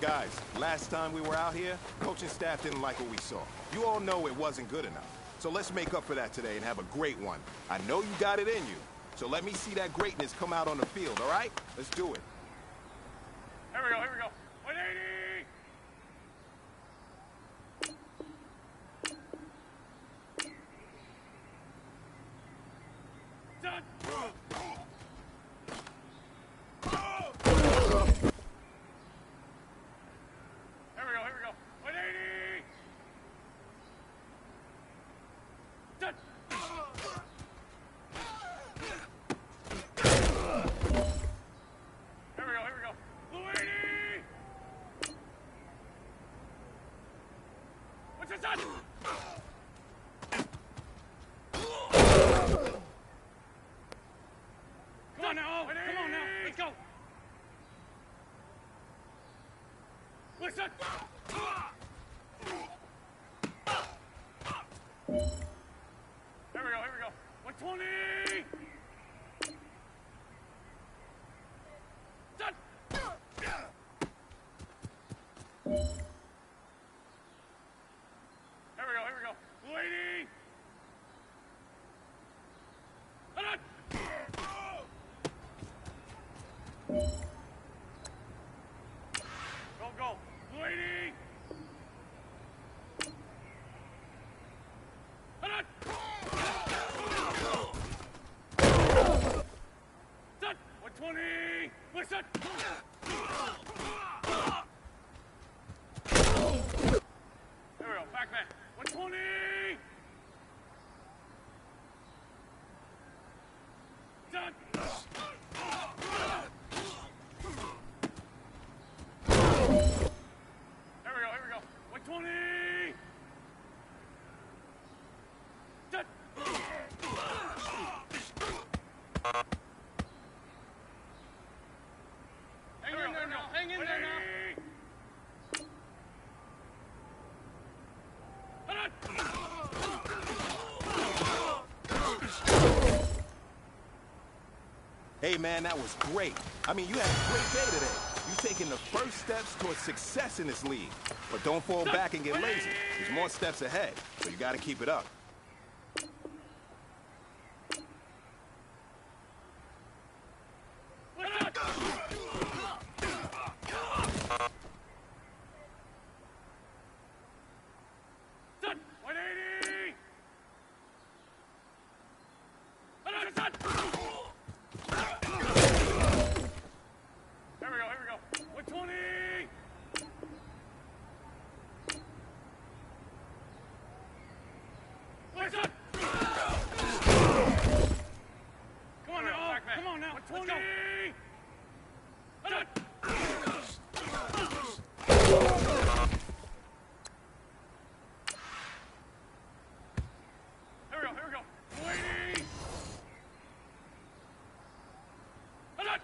Guys, last time we were out here, coaching staff didn't like what we saw. You all know it wasn't good enough. So let's make up for that today and have a great one. I know you got it in you. So let me see that greatness come out on the field, all right? Let's do it. Here we go, here we go. 180! Done! Here we go, here we go. 180! Done! Here we go, here we go. 280! What's this on? Come on now, come on now, let's go. Listen. Here we go, here we go. 120! Done! Here we go, here we go. 280! Done! Go, go. 280! Done! Done! 120! Listen! There we go, back man. 120! Done! Here we go, here we go. 120! Done! Hang in there now, hang in there now. Hey man, that was great. I mean, you had a great day today. You're taking the first steps towards success in this league. But don't fall back and get lazy. There's more steps ahead, so you gotta keep it up. Done! 180! Done! Here we go, here we go. 120! Listen! Come on now, come on now. 120! Done! Here we go, here we go. 280! Done!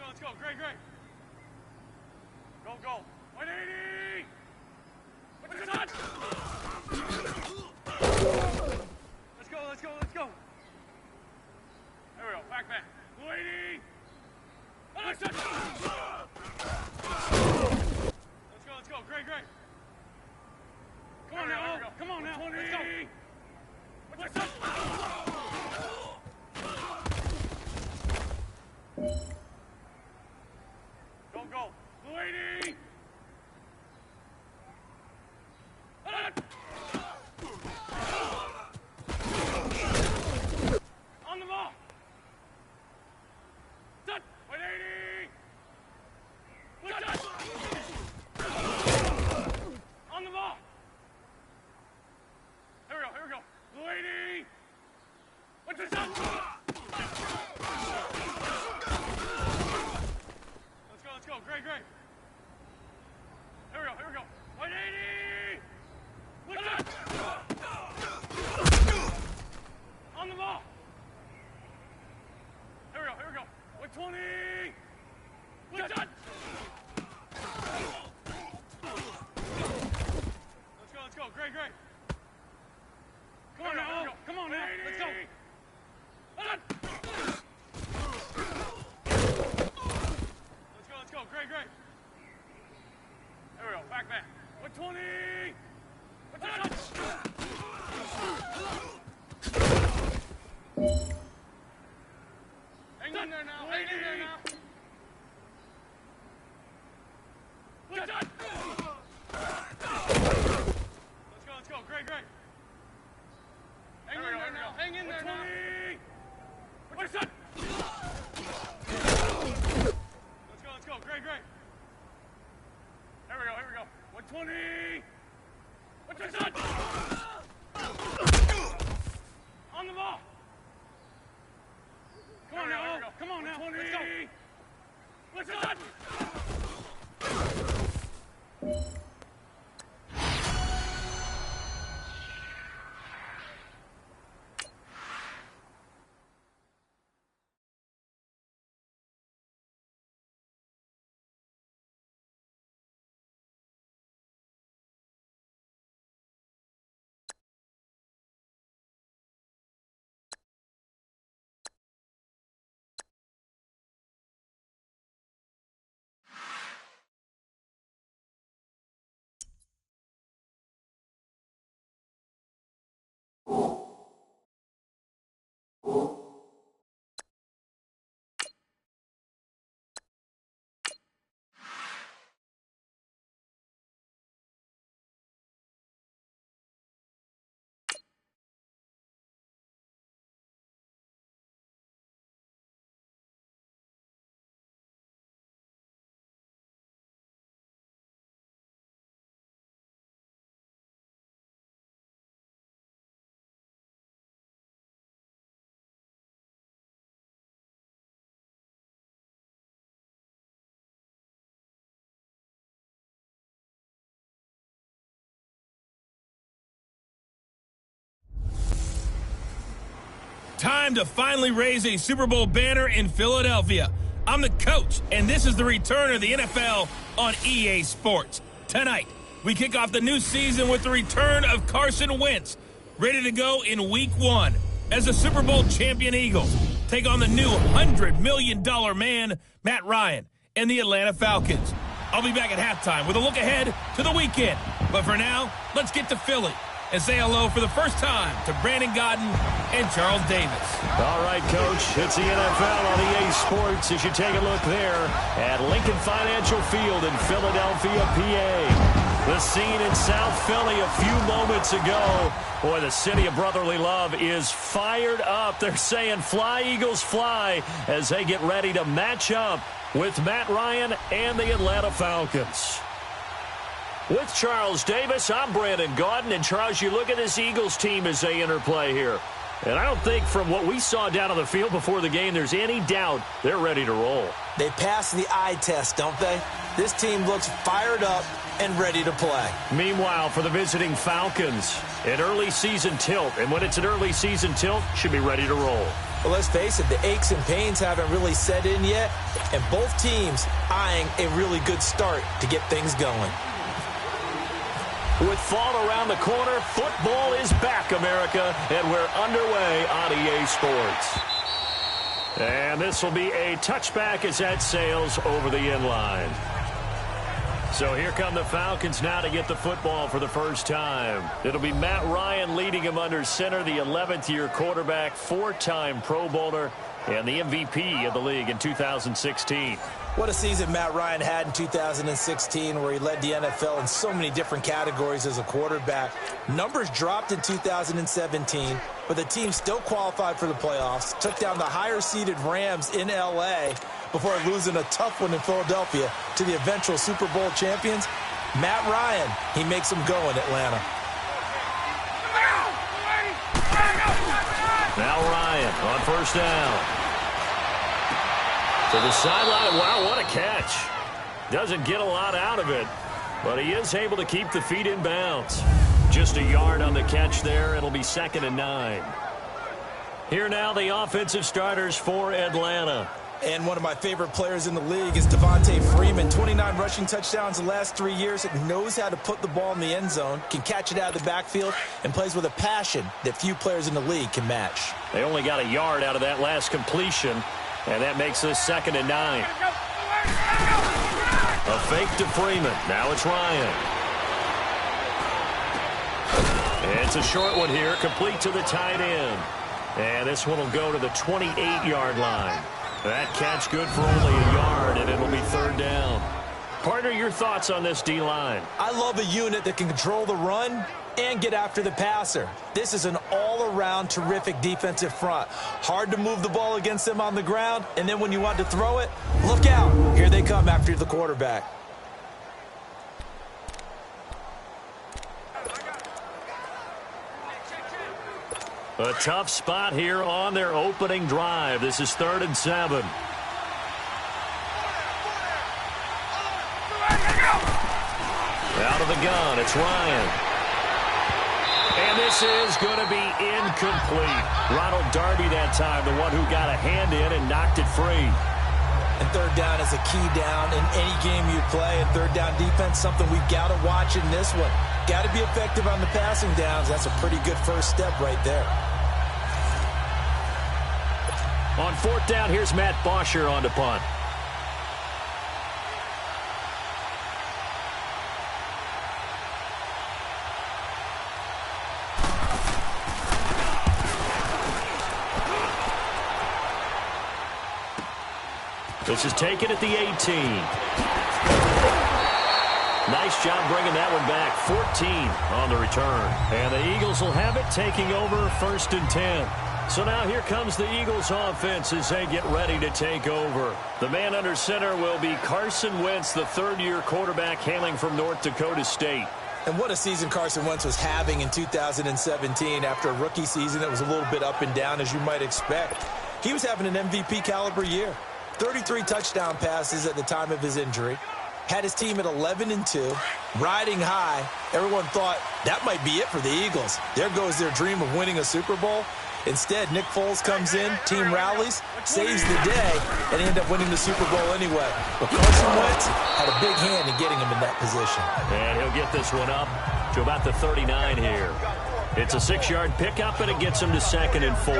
Let's go, great, great. Go, go. 180! What's this on? Let's go, let's go, let's go. There we go, back man. 280! Let's go, great, great. Come on now, come on now, let's go. What's this on? Go, go. 280! On the ball! Done! 180! Done! On the ball! Here we go, here we go. 280! What's this up? Let's go, great, great. 120! What's that? Hang in there now. Hang in there now. Let's go. Great. Hang in there now. Hang in there now. What's that? Let's go. Great. Here we go. 120. What's that? On the ball. Come on now. Let's go. What's that? Time to finally raise a Super Bowl banner in Philadelphia. I'm the coach, and this is the return of the NFL on EA Sports. Tonight, we kick off the new season with the return of Carson Wentz, ready to go in Week 1 as the Super Bowl champion Eagles take on the new $100 million man, Matt Ryan, and the Atlanta Falcons. I'll be back at halftime with a look ahead to the weekend. But for now, let's get to Philly and say hello for the first time to Brandon Godden and Charles Davis. All right, Coach, it's the NFL on EA Sports as you take a look there at Lincoln Financial Field in Philadelphia, PA. The scene in South Philly a few moments ago. Boy, the city of brotherly love is fired up. They're saying fly, Eagles, fly, as they get ready to match up with Matt Ryan and the Atlanta Falcons. With Charles Davis, I'm Brandon Gaudin. And, Charles, you look at this Eagles team as they interplay here. And I don't think from what we saw down on the field before the game there's any doubt they're ready to roll. They pass the eye test, don't they? This team looks fired up and ready to play. Meanwhile, for the visiting Falcons, an early season tilt. And when it's an early season tilt, should be ready to roll. Well, let's face it, the aches and pains haven't really set in yet. And both teams eyeing a really good start to get things going. With fall around the corner, football is back, America, and we're underway on EA Sports. And this will be a touchback as that sails over the end line. So here come the Falcons now to get the football for the first time. It'll be Matt Ryan leading him under center, the 11th-year quarterback, four-time Pro Bowler, and the MVP of the league in 2016. What a season Matt Ryan had in 2016 where he led the NFL in so many different categories as a quarterback. Numbers dropped in 2017, but the team still qualified for the playoffs, took down the higher-seeded Rams in L.A. before losing a tough one in Philadelphia to the eventual Super Bowl champions. Matt Ryan, he makes them go in Atlanta. Now Ryan on first down. To the sideline. Wow, what a catch. Doesn't get a lot out of it, but he is able to keep the feet in bounds. Just a yard on the catch there. It'll be 2nd and 9. Here now the offensive starters for Atlanta. And one of my favorite players in the league is Devontae Freeman. 29 rushing touchdowns the last 3 years. Knows how to put the ball in the end zone, can catch it out of the backfield, and plays with a passion that few players in the league can match. They only got a yard out of that last completion, and that makes this 2nd and 9. A fake to Freeman. Now it's Ryan. It's a short one here, complete to the tight end. And this one will go to the 28-yard line. That catch good for only a yard, and it'll be third down. Partner, your thoughts on this D-line? I love a unit that can control the run and get after the passer. This is an all-around terrific defensive front. Hard to move the ball against them on the ground, and then when you want to throw it, look out. Here they come after the quarterback. A tough spot here on their opening drive. This is 3rd and 7. Out of the gun, it's Ryan. And this is going to be incomplete. Ronald Darby that time, the one who got a hand in and knocked it free. And third down is a key down in any game you play. And third down defense, something we've got to watch in this one. Got to be effective on the passing downs. That's a pretty good first step right there. On 4th down, here's Matt Bosher on the punt. This is taken at the 18. Nice job bringing that one back. 14 on the return. And the Eagles will have it, taking over 1st and 10. So now here comes the Eagles offense as they get ready to take over. The man under center will be Carson Wentz, the third-year quarterback hailing from North Dakota State. And what a season Carson Wentz was having in 2017 after a rookie season that was a little bit up and down, as you might expect. He was having an MVP caliber year. 33 touchdown passes at the time of his injury. Had his team at 11-2, riding high. Everyone thought that might be it for the Eagles. There goes their dream of winning a Super Bowl. Instead, Nick Foles comes in, team rallies, saves the day, and they end up winning the Super Bowl anyway. But Carson Wentz had a big hand in getting him in that position. And he'll get this one up to about the 39 here. It's a 6-yard pickup, and it gets him to 2nd and 4.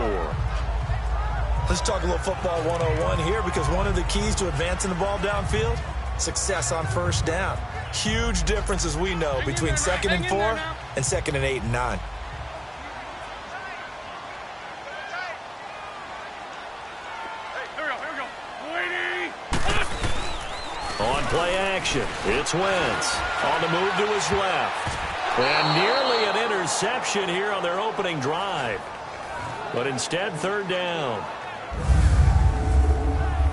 Let's talk a little football 101 here, because one of the keys to advancing the ball downfield, success on first down. Huge difference, as we know, between 2nd and 4 and 2nd and 8 and 9. On play action, it's Wentz. On the move to his left. And nearly an interception here on their opening drive. But instead, 3rd down.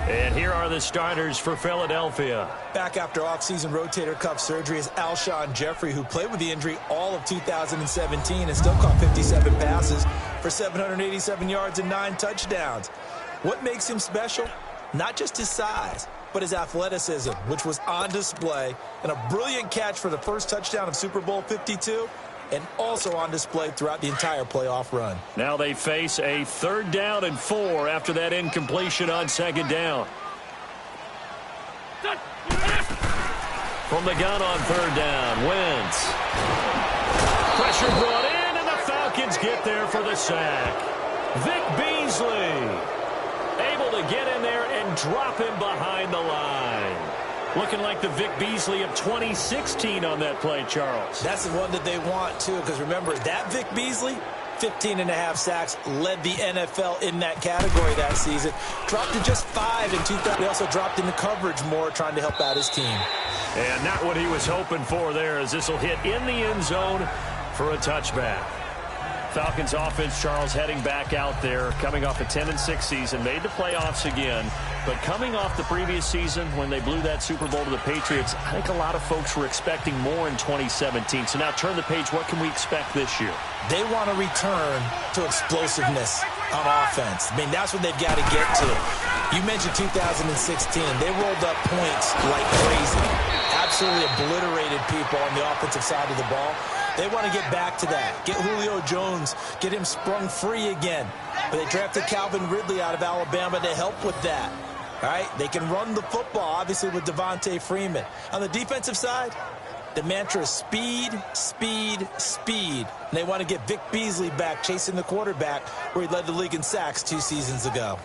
And here are the starters for Philadelphia. Back after offseason rotator cuff surgery is Alshon Jeffrey, who played with the injury all of 2017 and still caught 57 passes for 787 yards and 9 touchdowns. What makes him special? Not just his size, but his athleticism, which was on display, and a brilliant catch for the first touchdown of Super Bowl 52, and also on display throughout the entire playoff run. Now they face a 3rd down and 4 after that incompletion on 2nd down. From the gun on 3rd down, Wentz. Pressure brought in, and the Falcons get there for the sack. Vic Beasley able to get in there and drop him behind the line. Looking like the Vic Beasley of 2016 on that play, Charles. That's the one that they want, too, because remember, that Vic Beasley, 15.5 sacks, led the NFL in that category that season. Dropped to just 5 in 2000. He also dropped into coverage more, trying to help out his team. And not what he was hoping for there, as this will hit in the end zone for a touchback. Falcons offense, Charles, heading back out there, coming off a 10-6 season, made the playoffs again. But coming off the previous season when they blew that Super Bowl to the Patriots, I think a lot of folks were expecting more in 2017. So now turn the page. What can we expect this year? They want to return to explosiveness on offense. I mean, that's what they've got to get to. You mentioned 2016. They rolled up points like crazy. Absolutely obliterated people on the offensive side of the ball. They want to get back to that. Get Julio Jones, get him sprung free again. But they drafted Calvin Ridley out of Alabama to help with that. All right, they can run the football, obviously, with Devontae Freeman. On the defensive side, the mantra is speed, speed, speed. And they want to get Vic Beasley back chasing the quarterback where he led the league in sacks 2 seasons ago.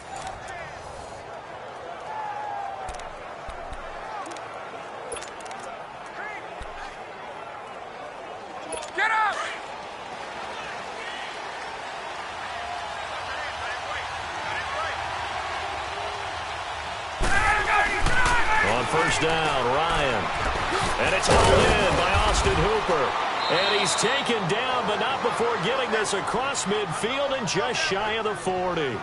first down. Ryan. And it's hauled in by Austin Hooper. And he's taken down, but not before getting this across midfield and just shy of the 40.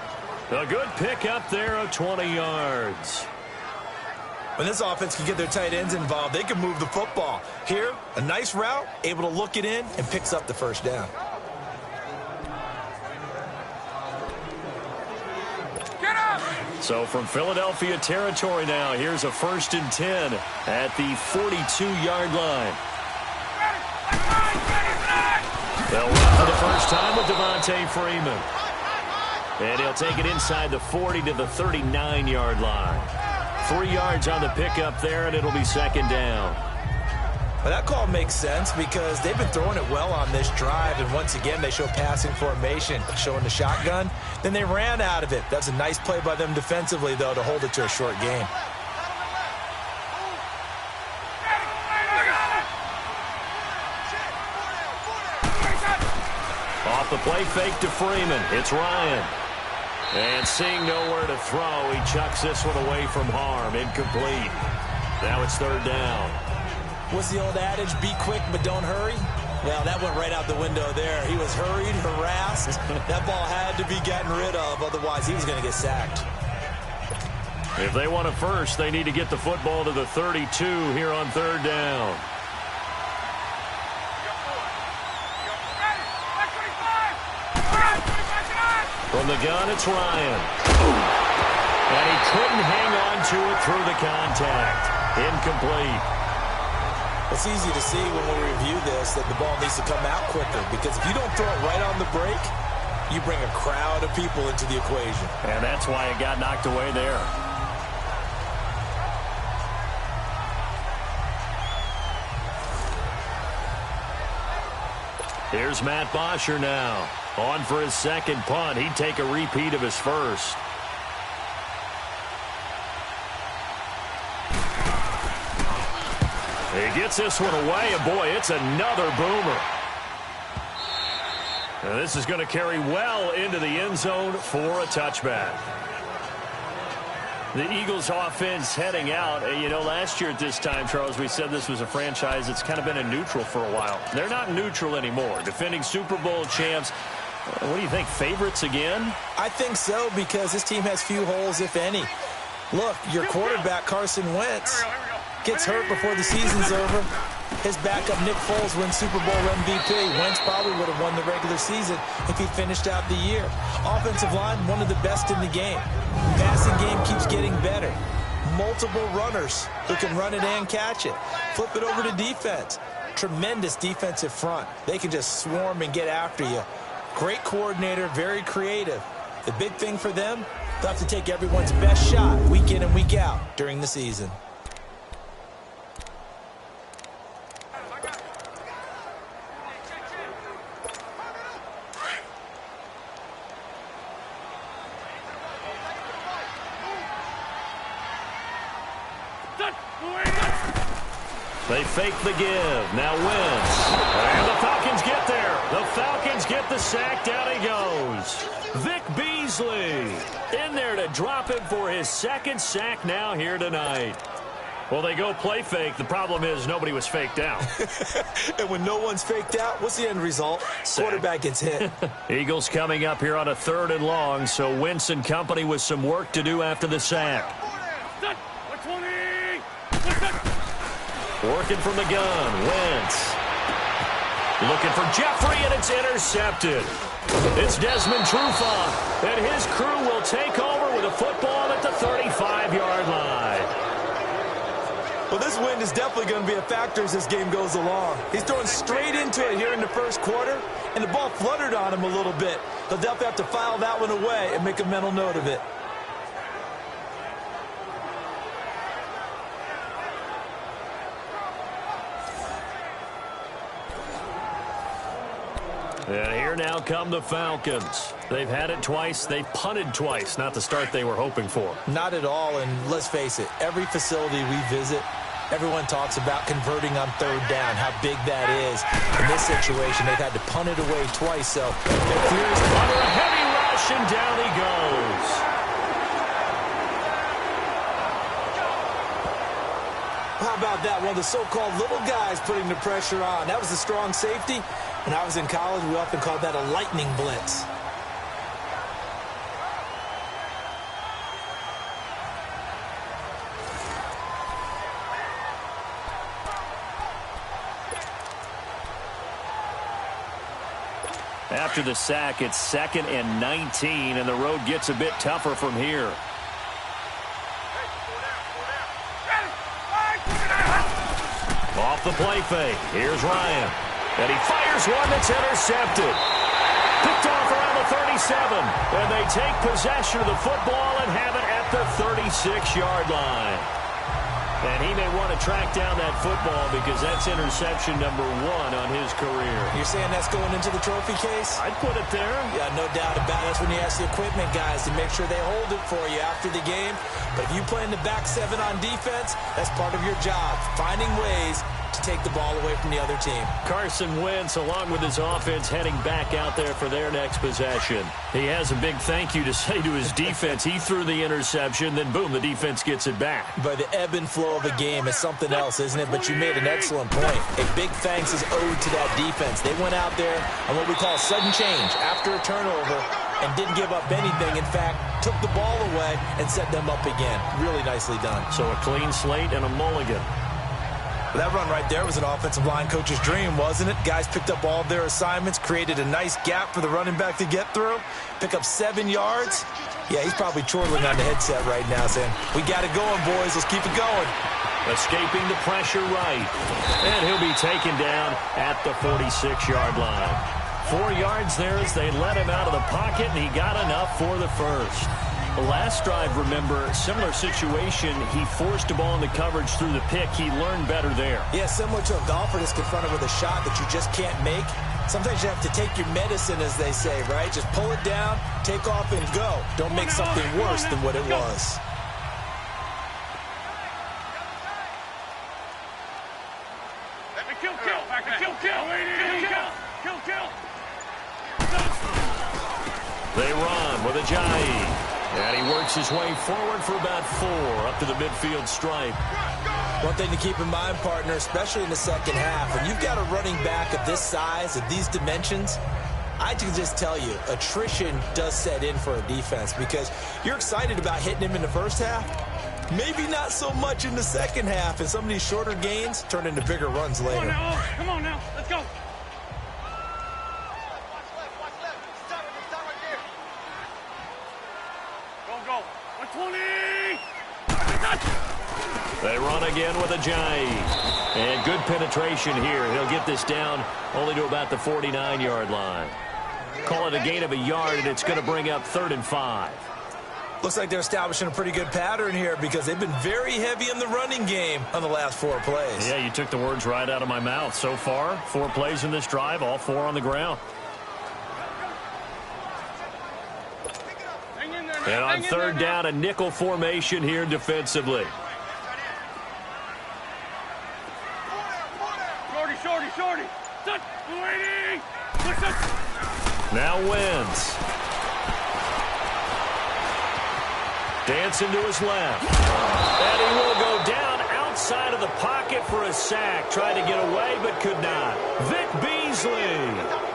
A good pick up there of 20 yards. When this offense can get their tight ends involved, they can move the football. Here, a nice route, able to look it in, and picks up the first down. Get up! So from Philadelphia territory now, here's a 1st and 10 at the 42-yard line. They'll run for the first time with Devontae Freeman. And he'll take it inside the 40 to the 39-yard line. 3 yards on the pickup there, and it'll be 2nd down. Well, that call makes sense because they've been throwing it well on this drive, and once again, they show passing formation, showing the shotgun. Then they ran out of it. That's a nice play by them defensively, though, to hold it to a short game. Off the play fake to Freeman. It's Ryan. And seeing nowhere to throw, he chucks this one away from harm. Incomplete. Now it's 3rd down. What's the old adage? Be quick, but don't hurry? Well, that went right out the window there. He was hurried, harassed. That ball had to be gotten rid of, otherwise he was going to get sacked. If they want a first, they need to get the football to the 32 here on 3rd down. From the gun, it's Ryan. And he couldn't hang on to it through the contact. Incomplete. It's easy to see when we review this that the ball needs to come out quicker, because if you don't throw it right on the break, you bring a crowd of people into the equation. And that's why it got knocked away there. Here's Matt Bosher now. On for his 2nd punt. He'd take a repeat of his first. He gets this one away, and boy, it's another boomer. And this is going to carry well into the end zone for a touchback. The Eagles offense heading out. You know, last year at this time, Charles, we said this was a franchise that's kind of been in neutral for a while. They're not neutral anymore. Defending Super Bowl champs. What do you think, favorites again? I think so, because this team has few holes, if any. Look, your quarterback, Carson Wentz, gets hurt before the season's over. His backup, Nick Foles, wins Super Bowl MVP. Wentz probably would have won the regular season if he finished out the year. Offensive line, one of the best in the game. Passing game keeps getting better. Multiple runners who can run it and catch it. Flip it over to defense. Tremendous defensive front. They can just swarm and get after you. Great coordinator, very creative. The big thing for them, they'll have to take everyone's best shot week in and week out during the season. They fake the give. Now Wentz. And the Falcons get there. The Falcons get the sack. Down he goes. Vic Beasley in there to drop him for his 2nd sack now here tonight. Well, they go play fake. The problem is nobody was faked out. And when no one's faked out, what's the end result? Sack. Quarterback gets hit. Eagles coming up here on a 3rd and long, so Wentz and company with some work to do after the sack. Working from the gun, Wentz. Looking for Jeffrey, and it's intercepted. It's Desmond Trufant, and his crew will take over with a football at the 35-yard line. Well, this wind is definitely going to be a factor as this game goes along. He's throwing straight into it here in the 1st quarter, and the ball fluttered on him a little bit. They'll definitely have to file that one away and make a mental note of it. And here now come the Falcons. They've had it twice. They've punted twice. Not the start they were hoping for. Not at all, and let's face it, every facility we visit, everyone talks about converting on 3rd down, how big that is. In this situation, they've had to punt it away twice, so they're furious. Under a heavy rush, and down he goes. How about that? One of the so-called little guys putting the pressure on. That was a strong safety. When I was in college, we often called that a lightning blitz. After the sack, it's 2nd and 19, and the road gets a bit tougher from here. Off the play fake. Here's Ryan. And he fires one that's intercepted. Picked off around the 37. And they take possession of the football and have it at the 36-yard line. And he may want to track down that football because that's interception number 1 on his career. You're saying that's going into the trophy case? I'd put it there. Yeah, no doubt about it. That's when you ask the equipment guys to make sure they hold it for you after the game. But if you play in the back 7 on defense, that's part of your job, finding ways to take the ball away from the other team. Carson Wentz, along with his offense, heading back out there for their next possession. He has a big thank you to say to his defense. He threw the interception, then boom, the defense gets it back. But the ebb and flow of a game is something else, isn't it? But you made an excellent point. A big thanks is owed to that defense. They went out there on what we call sudden change after a turnover and didn't give up anything. In fact, took the ball away and set them up again. Really nicely done. So a clean slate and a mulligan. That run right there was an offensive line coach's dream, wasn't it? Guys picked up all their assignments, created a nice gap for the running back to get through, pick up 7 yards. Yeah, he's probably chortling on the headset right now saying, we got it going, boys. Let's keep it going. Escaping the pressure right. And he'll be taken down at the 46-yard line. 4 yards there as they let him out of the pocket, and he got enough for the first. The last drive, remember, similar situation. He forced a ball in the coverage through the pick. He learned better there. Yeah, similar to a golfer that's confronted with a shot that you just can't make. Sometimes you have to take your medicine, as they say, right? Just pull it down, take off, and go. Don't make something worse than what it was. They run with Ajayi. And he works his way forward for about 4 up to the midfield stripe. One thing to keep in mind, partner, especially in the second half, when you've got a running back of this size, of these dimensions, I can just tell you, attrition does set in for a defense because you're excited about hitting him in the first half. Maybe not so much in the second half, and some of these shorter gains turn into bigger runs later. Come on now, let's go. Go. 120. They run again with Ajayi. And good penetration here. He'll get this down only to about the 49-yard line. Call it a gain of a yard, and it's going to bring up 3rd and 5. Looks like they're establishing a pretty good pattern here because they've been very heavy in the running game on the last 4 plays. Yeah, you took the words right out of my mouth. So far, 4 plays in this drive, all 4 on the ground. And on 3rd down, a nickel formation here defensively. Shorty. Waiting. Now Wentz. Dancing to his left. And he will go down outside of the pocket for a sack. Tried to get away, but could not. Vic Beasley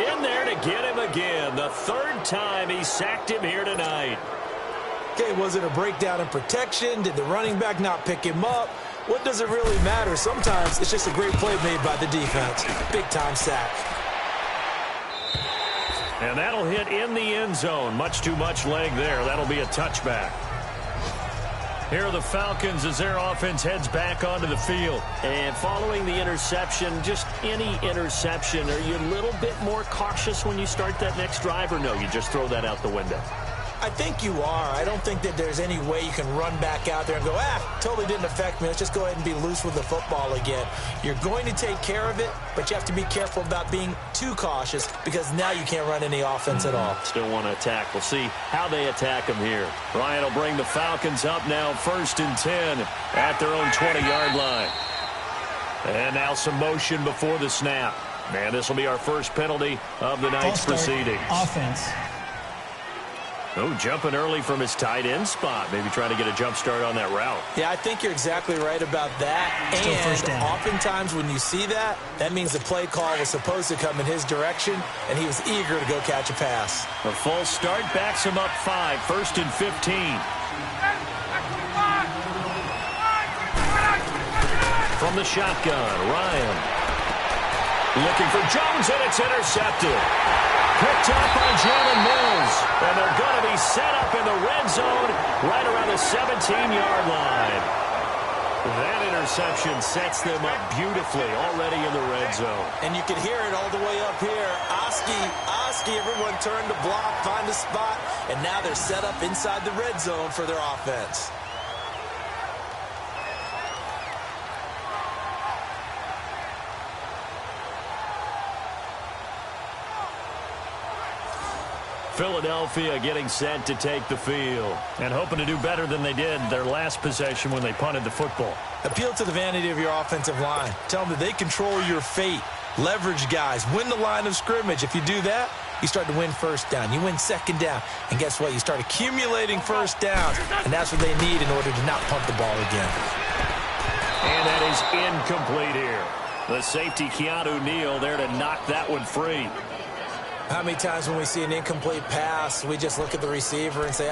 in there to get him again. The 3rd time he sacked him here tonight. Okay, was it a breakdown in protection? Did the running back not pick him up? What does it really matter? Sometimes it's just a great play made by the defense. Big-time sack. And that'll hit in the end zone. Much too much leg there. That'll be a touchback. Here are the Falcons as their offense heads back onto the field. And following the interception, just any interception, are you a little bit more cautious when you start that next drive, or no, you just throw that out the window? I think you are. I don't think that there's any way you can run back out there and go, totally didn't affect me. Let's just go ahead and be loose with the football again. You're going to take care of it, but you have to be careful about being too cautious because now you can't run any offense at all. Still want to attack. We'll see how they attack him here. Ryan will bring the Falcons up now 1st and 10 at their own 20-yard line. And now some motion before the snap. Man, this will be our first penalty of the night's proceedings. Offense. Oh, jumping early from his tight end spot. Maybe trying to get a jump start on that route. Yeah, I think you're exactly right about that. Still first And down. oftentimes when you see that, that means the play call was supposed to come in his direction, and he was eager to go catch a pass. A false start backs him up 5, 1st and 15. From the shotgun, Ryan. Looking for Jones, and it's intercepted. Picked up by Jalen Mills. And they're going to be set up in the red zone right around the 17-yard line. That interception sets them up beautifully already in the red zone. And you can hear it all the way up here. Oski, everyone turned to block, find a spot, and now they're set up inside the red zone for their offense. Philadelphia getting set to take the field and hoping to do better than they did their last possession when they punted the football. Appeal to the vanity of your offensive line. Tell them that they control your fate. Leverage guys. Win the line of scrimmage. If you do that, you start to win first down. You win second down. And guess what? You start accumulating first downs. And that's what they need in order to not punt the ball again. And that is incomplete here. The safety, Keanu Neal, there to knock that one free. How many times when we see an incomplete pass, we just look at the receiver and say,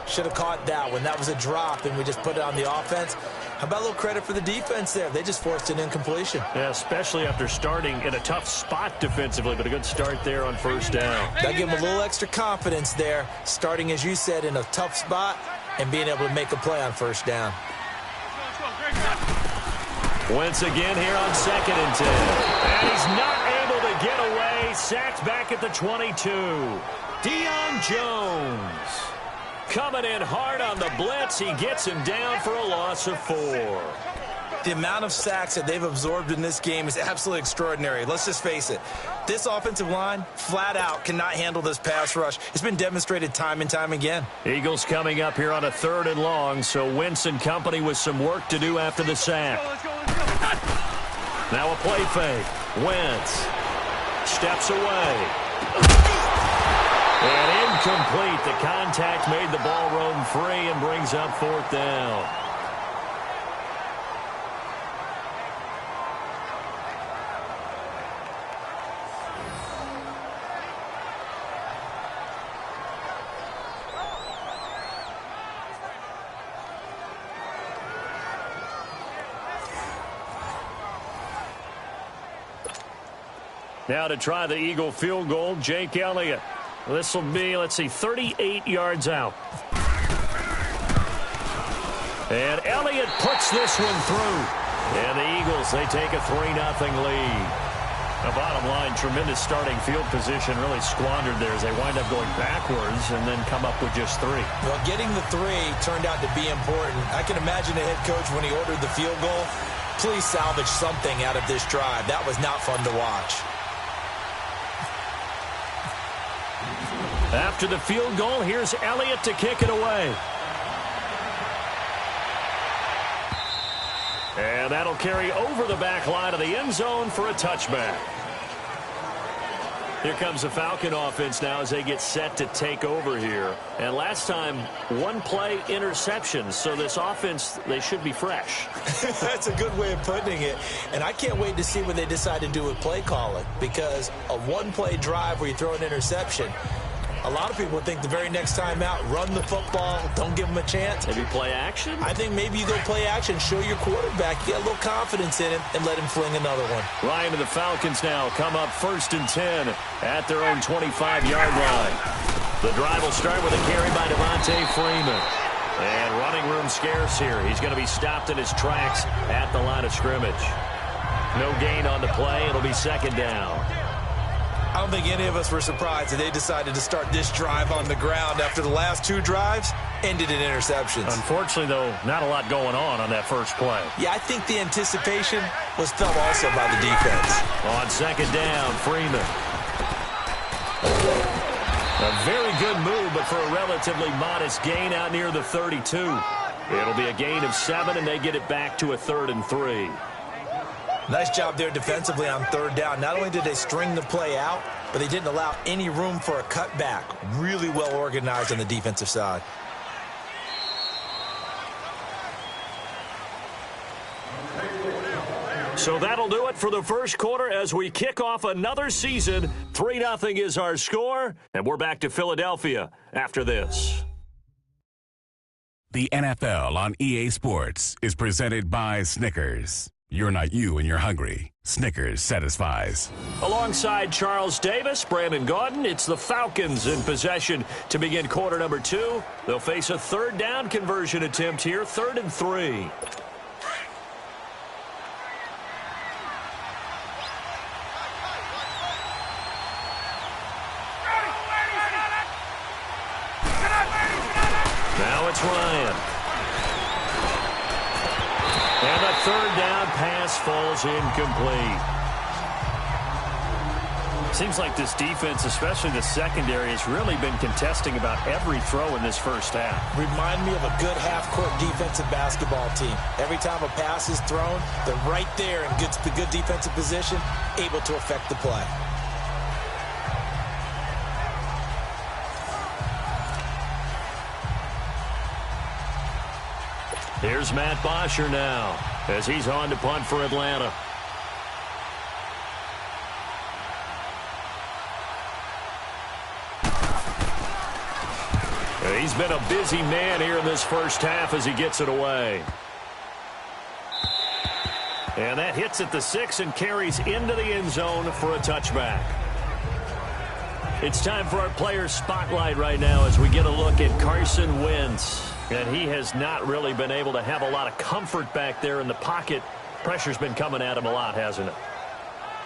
should have caught that one. That was a drop, and we just put it on the offense. How about a little credit for the defense there? They just forced an incompletion. Yeah, especially after starting in a tough spot defensively, but a good start there on first down. That gave them a little extra confidence there, starting, as you said, in a tough spot and being able to make a play on first down. Once again here on 2nd and 10. And he's not able to get away. Sacked back at the 22. Deion Jones coming in hard on the blitz. He gets him down for a loss of 4. The amount of sacks that they've absorbed in this game is absolutely extraordinary. Let's just face it. This offensive line, flat out, cannot handle this pass rush. It's been demonstrated time and time again. Eagles coming up here on a 3rd and long, so Wentz and company with some work to do after the sack. Now a play fake. Wentz steps away. And incomplete. The contact made the ball roam free and brings up 4th down. Now to try the Eagle field goal, Jake Elliott. This will be, 38 yards out. And Elliott puts this one through. And the Eagles, they take a 3-0 lead. The bottom line, tremendous starting field position, really squandered there as they wind up going backwards and then come up with just 3. Well, getting the 3 turned out to be important. I can imagine the head coach when he ordered the field goal, please salvage something out of this drive. That was not fun to watch. After the field goal, here's Elliott to kick it away. And that'll carry over the back line of the end zone for a touchback. Here comes the Falcon offense now as they get set to take over here. And last time, 1-play interceptions. So this offense, they should be fresh. That's a good way of putting it. And I can't wait to see what they decide to do with play calling. Because a 1-play drive where you throw an interception, a lot of people think the very next time out, run the football, don't give them a chance. Maybe play action? I think maybe you go play action, show your quarterback, get a little confidence in him, and let him fling another one. Ryan and the Falcons now come up 1st and 10 at their own 25-yard line. The drive will start with a carry by Devontae Freeman. And running room scarce here. He's going to be stopped in his tracks at the line of scrimmage. No gain on the play. It'll be 2nd down. I don't think any of us were surprised that they decided to start this drive on the ground after the last 2 drives ended in interceptions. Unfortunately, though, not a lot going on that first play. Yeah, I think the anticipation was felt also by the defense. On 2nd down, Freeman. A very good move, but for a relatively modest gain out near the 32. It'll be a gain of 7, and they get it back to a 3rd and 3. Nice job there defensively on 3rd down. Not only did they string the play out, but they didn't allow any room for a cutback. Really well organized on the defensive side. So that'll do it for the first quarter as we kick off another season. 3-0 is our score, and we're back to Philadelphia after this. The NFL on EA Sports is presented by Snickers. You're not you and you're hungry. Snickers satisfies. Alongside Charles Davis, Brandon Gaudin, it's the Falcons in possession to begin quarter number 2. They'll face a third down conversion attempt here, 3rd and 3. Now it's Ryan. And the third down pass falls incomplete. Seems like this defense, especially the secondary, has really been contesting about every throw in this first half. Remind me of a good half-court defensive basketball team. Every time a pass is thrown, they're right there in good defensive position, able to affect the play. Here's Matt Bosher now as he's on to punt for Atlanta. He's been a busy man here in this first half as he gets it away. And that hits at the 6 and carries into the end zone for a touchback. It's time for our player spotlight right now as we get a look at Carson Wentz. And he has not really been able to have a lot of comfort back there in the pocket. Pressure's been coming at him a lot, hasn't it?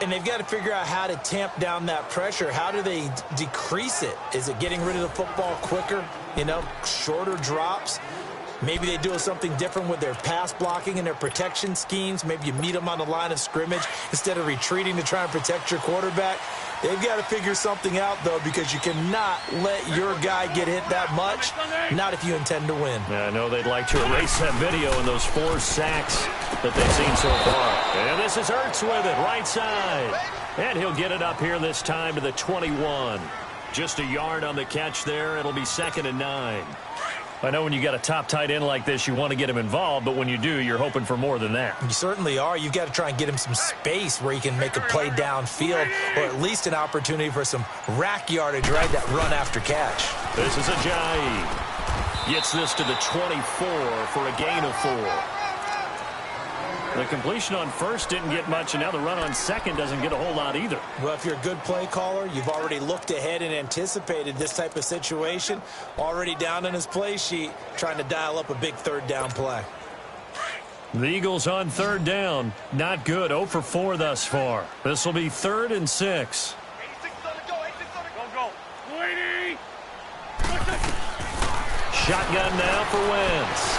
And they've got to figure out how to tamp down that pressure. How do they decrease it? Is it getting rid of the football quicker? You know, shorter drops? Maybe they do something different with their pass blocking and their protection schemes. Maybe you meet them on the line of scrimmage instead of retreating to try and protect your quarterback. They've got to figure something out, though, because you cannot let your guy get hit that much, not if you intend to win. Yeah, I know they'd like to erase that video and those 4 sacks that they've seen so far. And this is Ertz with it, right side. And he'll get it up here this time to the 21. Just a yard on the catch there. It'll be 2nd and 9. I know when you got a top tight end like this, you want to get him involved, but when you do, you're hoping for more than that. You certainly are. You've got to try and get him some space where he can make a play downfield, or at least an opportunity for some rack yardage, right? That run after catch. This is Ajayi. Gets this to the 24 for a gain of 4. The completion on first didn't get much, and now the run on second doesn't get a whole lot either. Well, if you're a good play caller, you've already looked ahead and anticipated this type of situation. Already down in his play sheet, trying to dial up a big third down play. The Eagles on third down. Not good. 0 for 4 thus far. This will be 3rd and 6. Go. Waiting. Shotgun now for Wentz.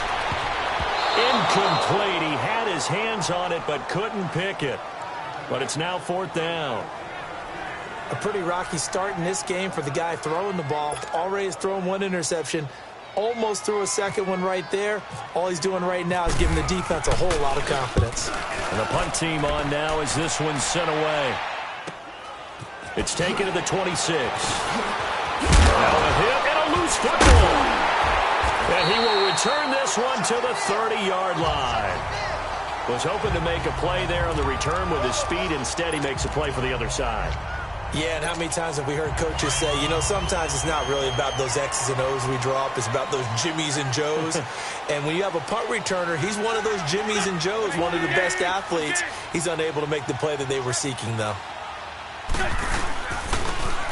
Incomplete. He had his hands on it but couldn't pick it. But it's now 4th down. A pretty rocky start in this game for the guy throwing the ball. Already has thrown 1 interception. Almost threw a second one right there. All he's doing right now is giving the defense a whole lot of confidence. And the punt team on now as this one's sent away. It's taken to the 26. Now a hit and a loose football. And he will return this one to the 30-yard line. Was hoping to make a play there on the return with his speed. Instead, he makes a play for the other side. Yeah, and how many times have we heard coaches say, you know, sometimes it's not really about those X's and O's we draw up. It's about those Jimmies and Joes. And when you have a punt returner, he's one of those Jimmies and Joes, one of the best athletes. He's unable to make the play that they were seeking, though.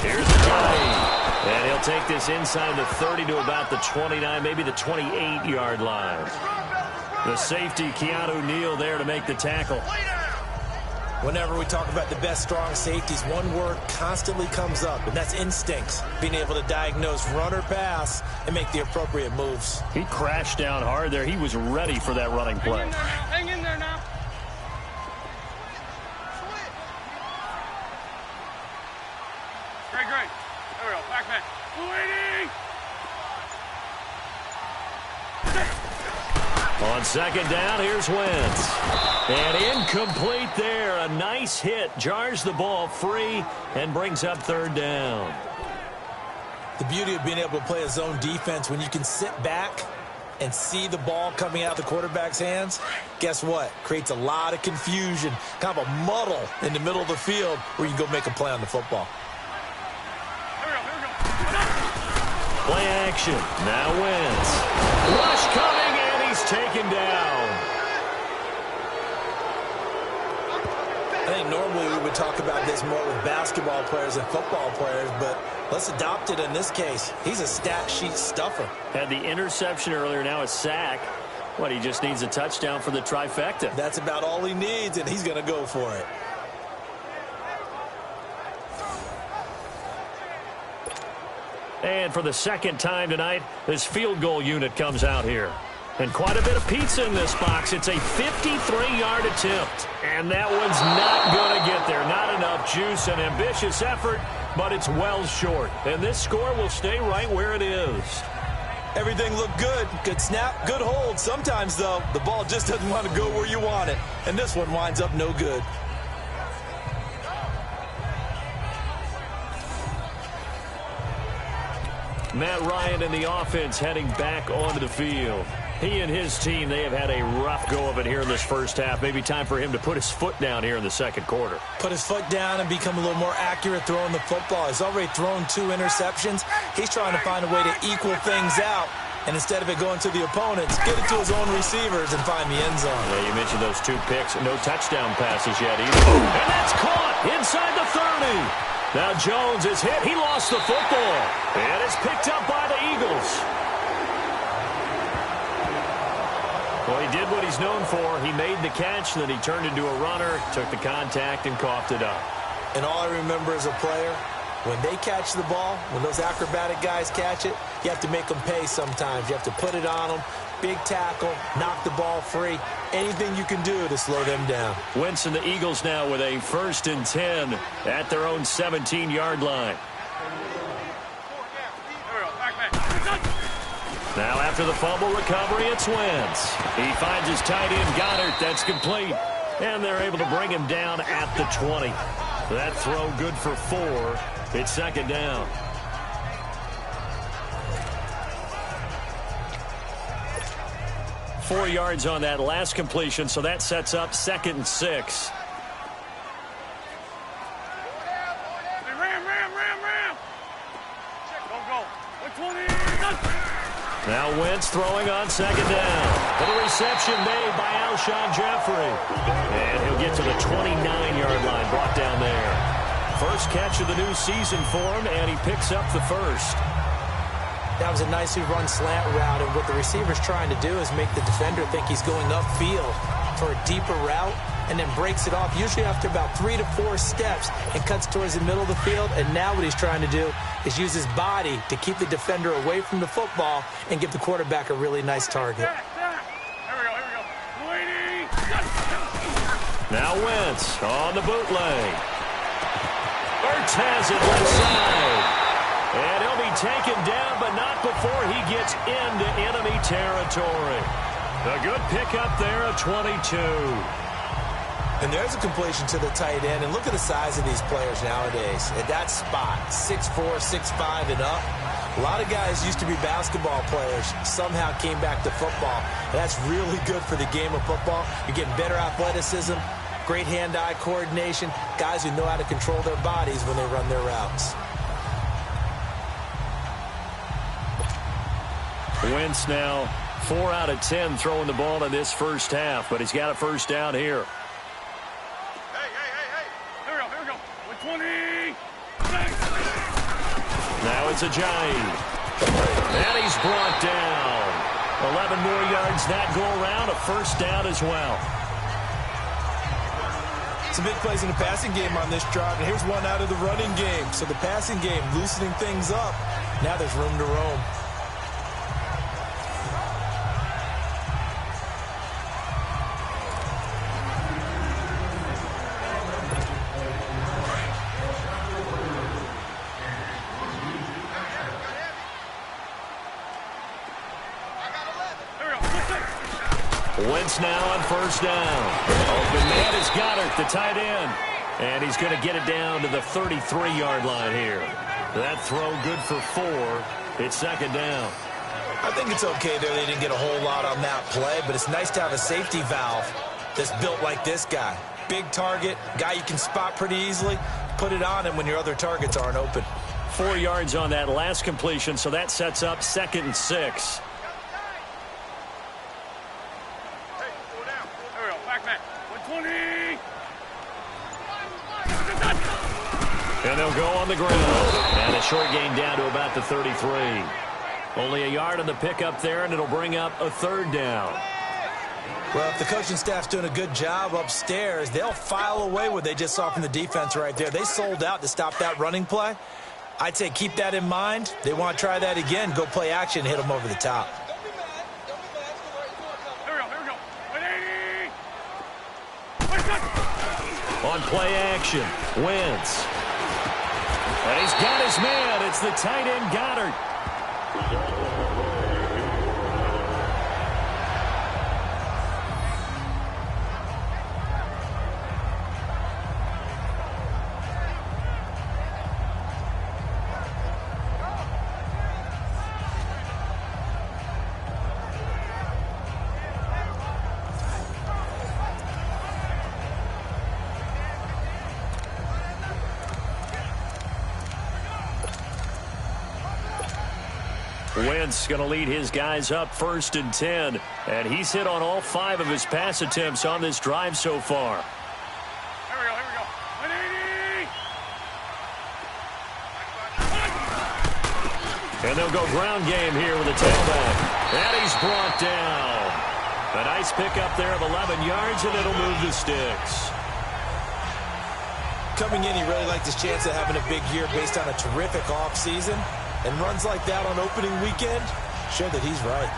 Here's the play. And he'll take this inside the 30 to about the 29, maybe the 28-yard line. The safety, Keanu Neal, there to make the tackle. Whenever we talk about the best strong safeties, one word constantly comes up, and that's instincts. Being able to diagnose run or pass and make the appropriate moves. He crashed down hard there. He was ready for that running play. Hang in there now. Great. There we go. Back man. Waiting. On second down, here's Wentz. And incomplete there. A nice hit. Jars the ball free and brings up third down. The beauty of being able to play a zone defense when you can sit back and see the ball coming out of the quarterback's hands, guess what? Creates a lot of confusion, kind of a muddle in the middle of the field where you can go make a play on the football. Play action. Now Wentz. Rush coming, and he's taken down. I think normally we would talk about this more with basketball players and football players, but let's adopt it in this case. He's a stat sheet stuffer. Had the interception earlier, now a sack. What, he just needs a touchdown for the trifecta. That's about all he needs, and he's going to go for it. And for the second time tonight, this field goal unit comes out here. And quite a bit of pizza in this box. It's a 53-yard attempt. And that one's not going to get there. Not enough juice, an ambitious effort, but it's well short. And this score will stay right where it is. Everything looked good. Good snap, good hold. Sometimes, though, the ball just doesn't want to go where you want it. And this one winds up no good. Matt Ryan and the offense heading back onto the field. He and his team, they have had a rough go of it here in this first half. Maybe time for him to put his foot down here in the second quarter. Put his foot down and become a little more accurate throwing the football. He's already thrown 2 interceptions. He's trying to find a way to equal things out. And instead of it going to the opponents, get it to his own receivers and find the end zone. Yeah, you mentioned those 2 picks. No touchdown passes yet either. And that's caught inside the 30. Now Jones is hit. He lost the football. And it's picked up by the Eagles. Well, he did what he's known for. He made the catch, then he turned into a runner, took the contact, and coughed it up. And all I remember as a player, when they catch the ball, when those acrobatic guys catch it, you have to make them pay sometimes. You have to put it on them, big tackle, knock the ball free, anything you can do to slow them down. Wentz and the Eagles now with a 1st and 10 at their own 17-yard line. Now after the fumble recovery, it's Wentz. He finds his tight end, Goddard. That's complete. And they're able to bring him down at the 20. That throw good for 4. It's second down. Four yards on that last completion, so that sets up 2nd and 6. Now Wentz throwing on second down. And a reception made by Alshon Jeffrey. And he'll get to the 29-yard line, brought down there. First catch of the new season for him, and he picks up the first. That was a nicely run slant route, and what the receiver's trying to do is make the defender think he's going upfield for a deeper route, and then breaks it off, usually after about 3 to 4 steps, and cuts towards the middle of the field. And now what he's trying to do is use his body to keep the defender away from the football and give the quarterback a really nice target. Now Wentz on the bootleg. Ertz has it left side. And he'll be taken down, but not before he gets into enemy territory. A good pickup there at 22. And there's a completion to the tight end. And look at the size of these players nowadays. At that spot, 6'4", 6'5", and up. A lot of guys used to be basketball players, somehow came back to football. And that's really good for the game of football. You're getting better athleticism, great hand-eye coordination, guys who know how to control their bodies when they run their routes. Wentz now 4 out of 10 throwing the ball in this first half, but he's got a first down here. Now it's Ajayi. And he's brought down. 11 more yards that go around, a first down as well. Some big plays in the passing game on this drive, and here's one out of the running game. So the passing game loosening things up. Now there's room to roam. Wentz now on first down. Open man is Goddard, the tight end. And he's going to get it down to the 33-yard line here. That throw good for 4. It's second down. I think it's okay there. They didn't get a whole lot on that play, but it's nice to have a safety valve that's built like this guy. Big target, guy you can spot pretty easily. Put it on him when your other targets aren't open. 4 yards on that last completion, so that sets up 2nd and 6. There we go, back man. 120. And they'll go on the ground. And a short gain down to about the 33. Only a yard on the pickup there, and it'll bring up a 3rd down. Well, if the coaching staff's doing a good job upstairs, they'll file away what they just saw from the defense right there. They sold out to stop that running play. I'd say keep that in mind. They want to try that again. Go play action, hit them over the top. Here we go. 180. On play action, Wentz. And he's got his man. It's the tight end, Goddard. Wentz going to lead his guys up 1st and 10. And he's hit on all 5 of his pass attempts on this drive so far. Here we go. 180. And they'll go ground game here with a tailback. And he's brought down. A nice pickup there of 11 yards, and it'll move the sticks. Coming in, he really liked his chance of having a big year based on a terrific offseason. And runs like that on opening weekend show that he's right.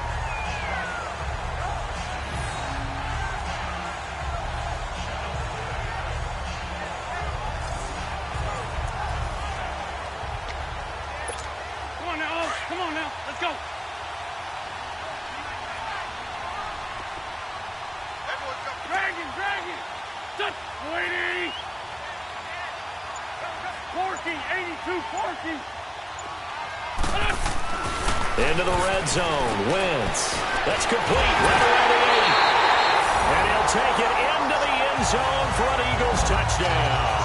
Come on now. Let's go. Drag him. Touch. 80. Forky. 82. Forky. Into the red zone. Wentz. That's complete. Right around the 8. And he'll take it into the end zone for an Eagles touchdown.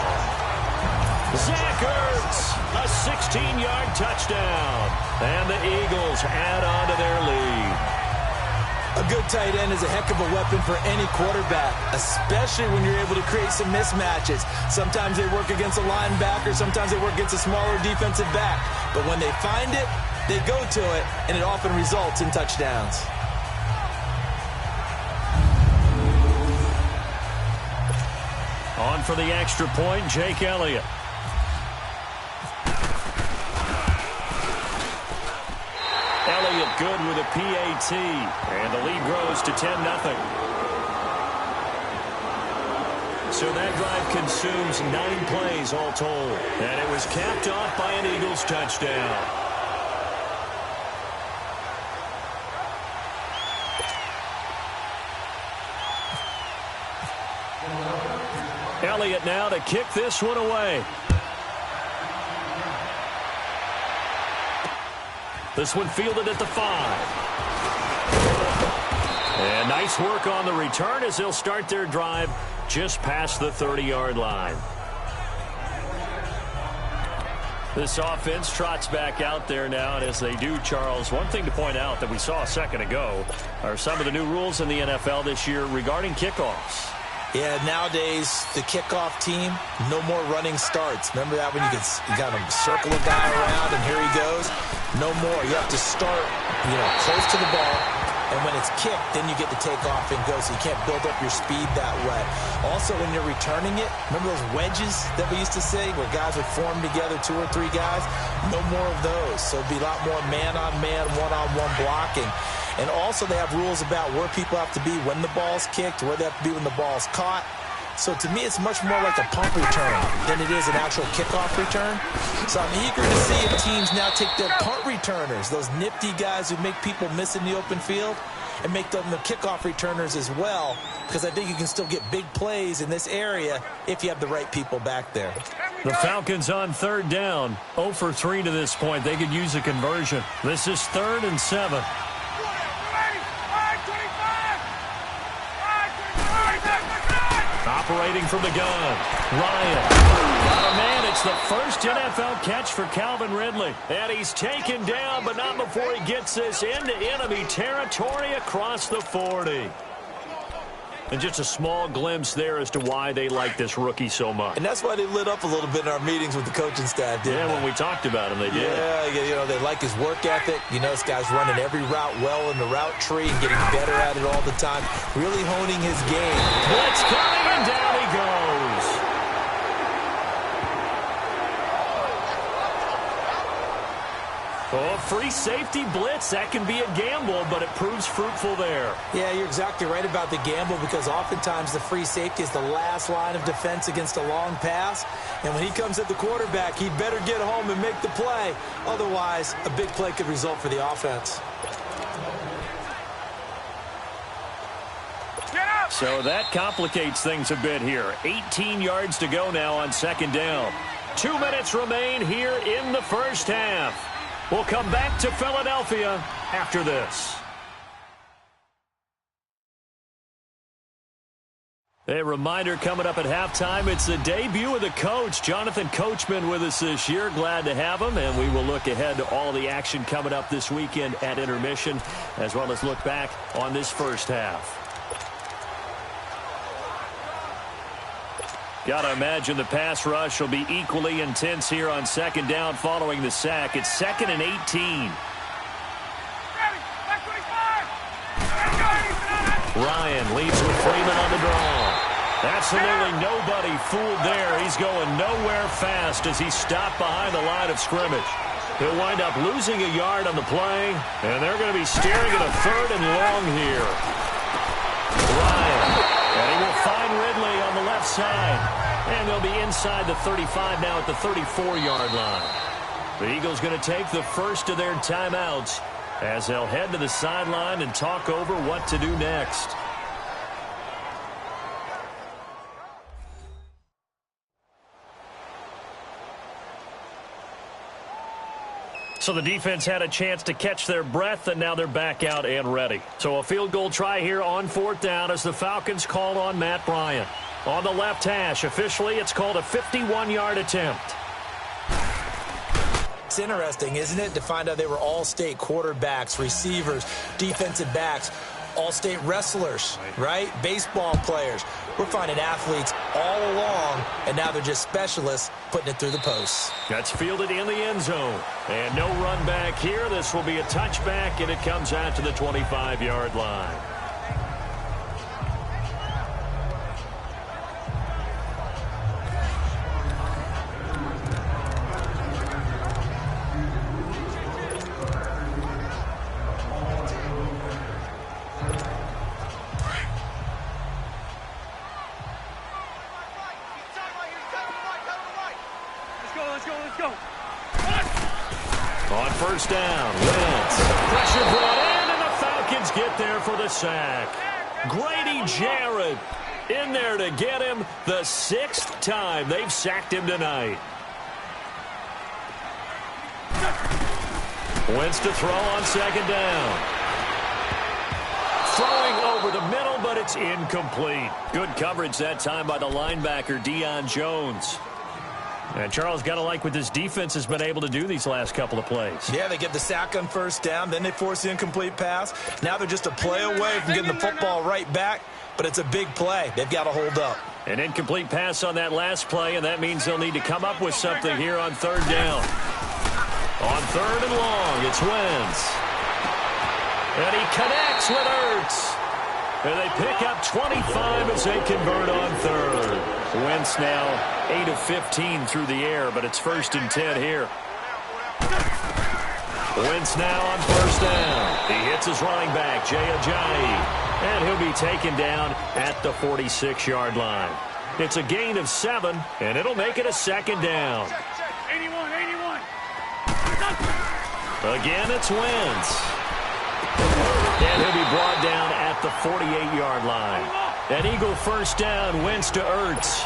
Zach Ertz, a 16-yard touchdown. And the Eagles add on to their lead. A good tight end is a heck of a weapon for any quarterback, especially when you're able to create some mismatches. Sometimes they work against a linebacker, sometimes they work against a smaller defensive back. But when they find it, they go to it, and it often results in touchdowns. On for the extra point, Jake Elliott. Elliott good with a PAT, and the lead grows to 10-0. So that drive consumes 9 plays all told, and it was capped off by an Eagles touchdown. Elliott now to kick this one away. This one fielded at the 5. And nice work on the return as they'll start their drive just past the 30-yard line. This offense trots back out there now, and as they do, Charles, one thing to point out that we saw a second ago are some of the new rules in the NFL this year regarding kickoffs. Yeah, nowadays, the kickoff team, no more running starts. Remember that when you got to circle a guy around and here he goes? No more. You have to start, close to the ball. And when it's kicked, then you get to take off and go, so you can't build up your speed that way. Also, when you're returning it, remember those wedges that we used to say where guys would form together, 2 or 3 guys? No more of those. So it'd be a lot more man-on-man, one-on-one blocking. And also they have rules about where people have to be when the ball's kicked, where they have to be when the ball's caught. So to me, it's much more like a punt return than it is an actual kickoff return. So I'm eager to see if teams now take their punt returners, those nifty guys who make people miss in the open field, and make them the kickoff returners as well, because I think you can still get big plays in this area if you have the right people back there. The Falcons on third down, 0 for 3 to this point. They could use a conversion. This is 3rd and 7. Operating from the gun, Ryan. Oh, man, it's the first NFL catch for Calvin Ridley. And he's taken down, but not before he gets this into enemy territory across the 40. And just a small glimpse there as to why they like this rookie so much. And that's why they lit up a little bit in our meetings with the coaching staff, didn't they? When we talked about him, they did. Yeah, they like his work ethic. This guy's running every route well in the route tree and getting better at it all the time. Really honing his game. Blitz coming, and down he goes. Oh, free safety blitz. That can be a gamble, but it proves fruitful there. Yeah, you're exactly right about the gamble, because oftentimes the free safety is the last line of defense against a long pass. And when he comes at the quarterback, he'd better get home and make the play. Otherwise, a big play could result for the offense. So that complicates things a bit here. 18 yards to go now on second down. 2 minutes remain here in the first half. We'll come back to Philadelphia after this. A reminder coming up at halftime, it's the debut of the coach, Jonathan Coachman, with us this year. Glad to have him, and we will look ahead to all the action coming up this weekend at intermission, as well as look back on this first half. Got to imagine the pass rush will be equally intense here on second down following the sack. It's 2nd and 18. Ryan leads with Freeman on the draw. Absolutely nobody fooled there. He's going nowhere fast as he's stopped behind the line of scrimmage. He'll wind up losing a yard on the play, and they're going to be staring at a 3rd and long here. Ryan, and he will find Ridley on the left side. And they'll be inside the 35 now at the 34-yard line. The Eagles going to take the first of their timeouts as they'll head to the sideline and talk over what to do next. So the defense had a chance to catch their breath, and now they're back out and ready. So a field goal try here on 4th down as the Falcons call on Matt Bryant. On the left hash, officially, it's called a 51-yard attempt. It's interesting, isn't it, to find out they were all-state quarterbacks, receivers, defensive backs, all-state wrestlers, right? Baseball players. We're finding athletes all along, and now they're just specialists putting it through the posts. That's fielded in the end zone. And no run back here. This will be a touchback, and it comes out to the 25-yard line. On first down, Wentz. Pressure brought in, and the Falcons get there for the sack. Grady Jarrett in there to get him the 6th time they've sacked him tonight. Wentz to throw on second down. Throwing over the middle, but it's incomplete. Good coverage that time by the linebacker, Deion Jones. And Charles, got to like what this defense has been able to do these last couple of plays. Yeah, they get the sack on first down, then they force the incomplete pass. Now they're just a play away from getting the football right back, but it's a big play. They've got to hold up. An incomplete pass on that last play, and that means they'll need to come up with something here on third down. On 3rd and long, it's Wentz. And he connects with Ertz. And they pick up 25 as they convert on 3rd. Wentz now 8 of 15 through the air, but it's 1st and 10 here. Wentz now on first down. He hits his running back, Jay Ajayi. And he'll be taken down at the 46-yard line. It's a gain of 7, and it'll make it a 2nd down. 81. Again, it's Wentz. And he'll be brought down at the 48-yard line. An Eagle first down, Wentz to Ertz.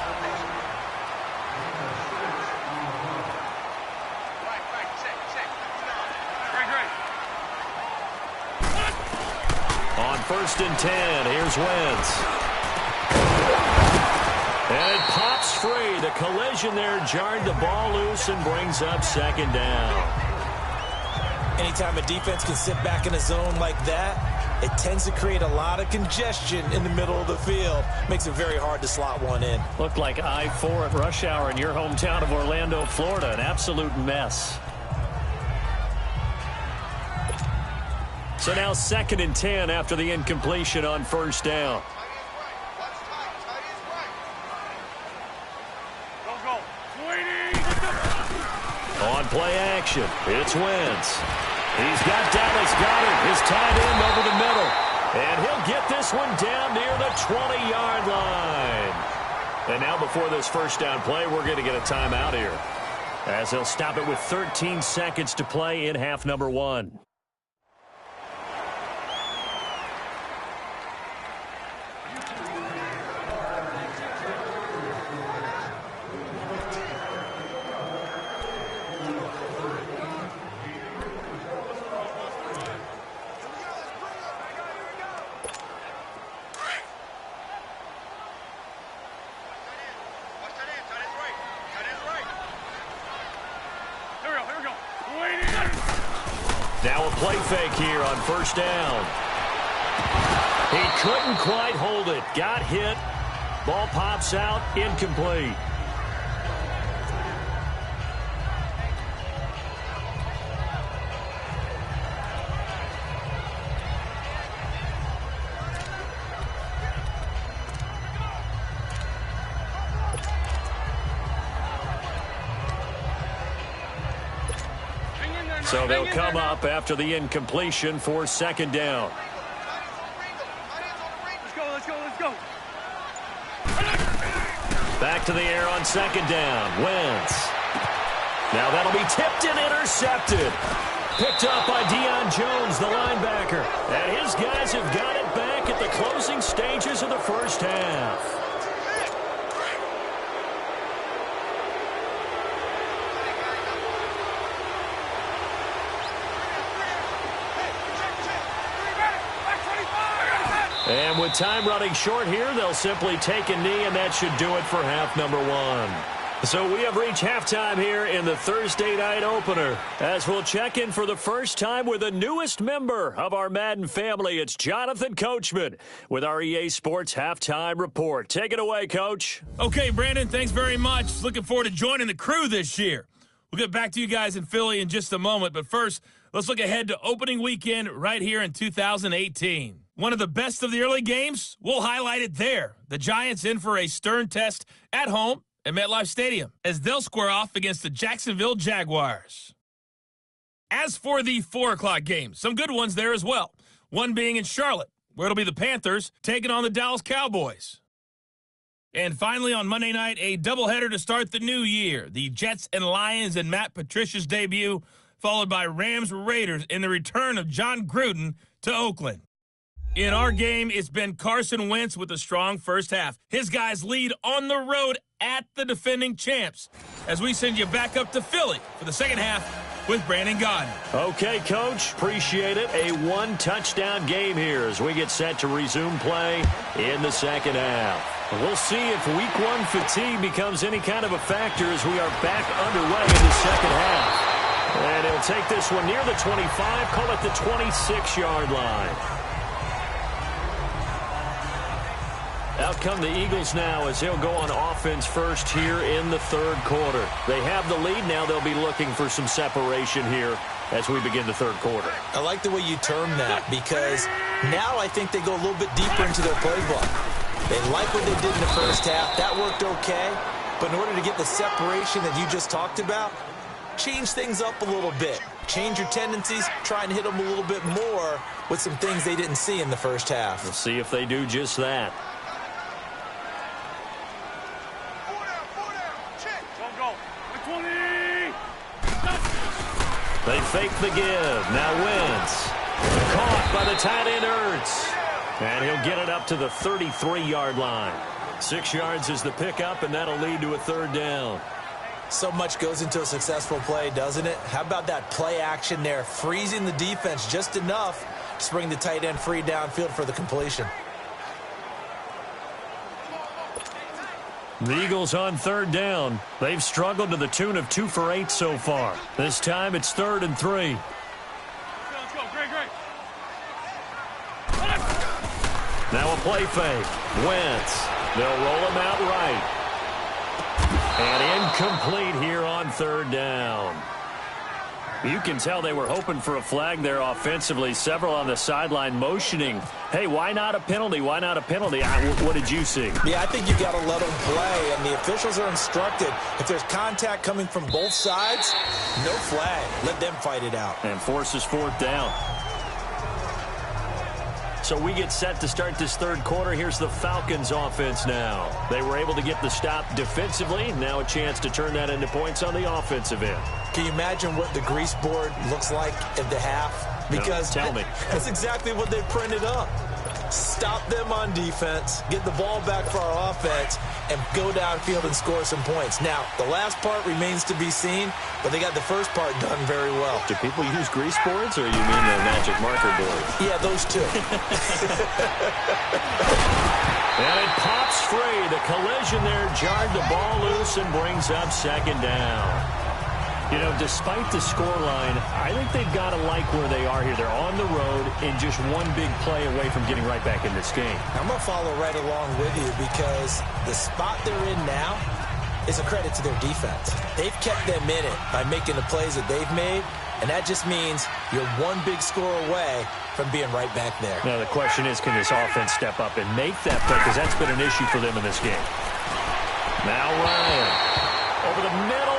On 1st and 10, here's Wentz. And it pops free. The collision there jarred the ball loose and brings up 2nd down. Anytime a defense can sit back in a zone like that, it tends to create a lot of congestion in the middle of the field. Makes it very hard to slot one in. Looked like I-4 at rush hour in your hometown of Orlando, Florida. An absolute mess. So now 2nd and 10 after the incompletion on 1st down. On play action, it's Wentz. He's got Dallas Goedert, his tight end, over the middle. And he'll get this one down near the 20-yard line. And now before this first down play, we're going to get a timeout here, as they'll stop it with 13 seconds to play in half number 1. Now a play fake here on 1st down. He couldn't quite hold it. Got hit. Ball pops out. Incomplete. So they'll come up after the incompletion for 2nd down. Let's go. Back to the air on 2nd down. Wentz. Now that'll be tipped and intercepted. Picked up by Deion Jones, the linebacker. And his guys have got it back at the closing stages of the first half. And with time running short here, they'll simply take a knee, and that should do it for half number 1. So we have reached halftime here in the Thursday night opener, as we'll check in for the first time with the newest member of our Madden family. It's Jonathan Coachman with our EA Sports Halftime Report. Take it away, Coach. Okay, Brandon, thanks very much. Looking forward to joining the crew this year. We'll get back to you guys in Philly in just a moment, but first, let's look ahead to opening weekend right here in 2018. One of the best of the early games, we'll highlight it there. The Giants in for a stern test at home at MetLife Stadium as they'll square off against the Jacksonville Jaguars. As for the 4 o'clock games, some good ones there as well. One being in Charlotte, where it'll be the Panthers taking on the Dallas Cowboys. And finally on Monday night, a doubleheader to start the new year. The Jets and Lions in Matt Patricia's debut, followed by Rams Raiders in the return of John Gruden to Oakland. In our game, it's been Carson Wentz with a strong first half. His guys lead on the road at the defending champs as we send you back up to Philly for the second half with Brandon Gaudin. Okay, Coach. Appreciate it. A 1-touchdown game here as we get set to resume play in the second half. We'll see if week 1 fatigue becomes any kind of a factor as we are back underway in the second half. And he'll take this one near the 25, call it the 26-yard line. Out come the Eagles now as they'll go on offense first here in the third quarter. They have the lead. Now they'll be looking for some separation here as we begin the third quarter. I like the way you term that because now I think they go a little bit deeper into their playbook. They like what they did in the first half. That worked okay. But in order to get the separation that you just talked about, change things up a little bit. Change your tendencies, try and hit them a little bit more with some things they didn't see in the first half. We'll see if they do just that. They fake the give. Now Wentz. Caught by the tight end, Ertz. And he'll get it up to the 33-yard line. 6 yards is the pickup, and that'll lead to a third down. So much goes into a successful play, doesn't it? How about that play action there, freezing the defense just enough to bring the tight end free downfield for the completion. The Eagles on third down. They've struggled to the tune of 2 for 8 so far. This time it's 3rd and 3. Let's go. Great. Now a play fake. Wentz. They'll roll him out right. And incomplete here on 3rd down. You can tell they were hoping for a flag there offensively. Several on the sideline motioning, hey, why not a penalty? Why not a penalty? What did you see? Yeah, I think you got to let them play, and the officials are instructed. If there's contact coming from both sides, no flag. Let them fight it out. And forces 4th down. So we get set to start this 3rd quarter. Here's the Falcons offense now. They were able to get the stop defensively. Now a chance to turn that into points on the offensive end. Can you imagine what the grease board looks like at the half? Because no, tell me. That's exactly what they printed up. Stop them on defense, get the ball back for our offense, and go downfield and score some points. Now, the last part remains to be seen, but they got the first part done very well. Do people use grease boards, or you mean the magic marker board? Yeah, those two. And it pops free. The collision there jarred the ball loose and brings up 2nd down. You know, despite the scoreline, I think they've got to like where they are here. They're on the road and just one big play away from getting right back in this game. I'm going to follow right along with you because the spot they're in now is a credit to their defense. They've kept them in it by making the plays that they've made, and that just means you're one big score away from being right back there. Now, the question is, can this offense step up and make that play? Because that's been an issue for them in this game. Now Ryan over the middle.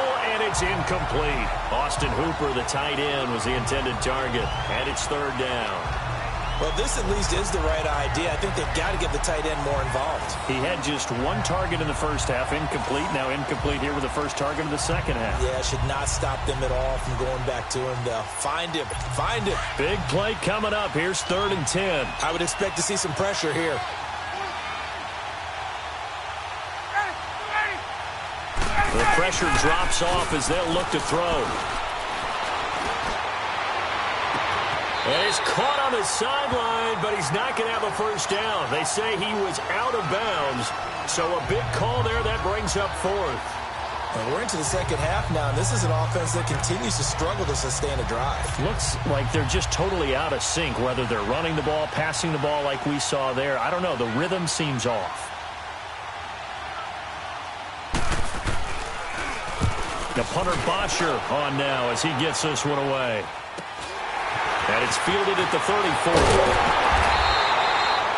It's incomplete. Austin Hooper, the tight end, was the intended target, and it's 3rd down. Well, this at least is the right idea. I think they've got to get the tight end more involved. He had just 1 target in the first half, incomplete. Now incomplete here with the first target of the second half. Yeah, should not stop them at all from going back to him. They'll find him. Big play coming up. Here's 3rd and 10. I would expect to see some pressure here. The pressure drops off as they'll look to throw. And he's caught on the sideline, but he's not going to have a first down. They say he was out of bounds, so a big call there. That brings up 4th. And we're into the second half now, and this is an offense that continues to struggle to sustain a drive. Looks like they're just totally out of sync, whether they're running the ball, passing the ball like we saw there. I don't know. The rhythm seems off. The punter Bosher on now as he gets this one away. And it's fielded at the 34.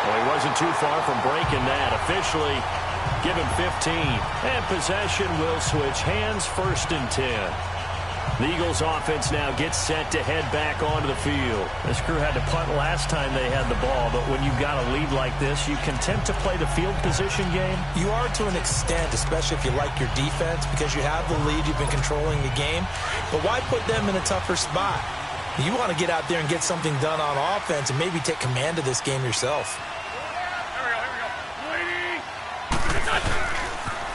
Well, he wasn't too far from breaking that. Officially, give him 15. And possession will switch hands, 1st and 10. The Eagles offense now gets set to head back onto the field. This crew had to punt last time they had the ball, but when you've got a lead like this, you content to play the field position game? You are to an extent, especially if you like your defense, because you have the lead, you've been controlling the game. But why put them in a tougher spot? You want to get out there and get something done on offense and maybe take command of this game yourself.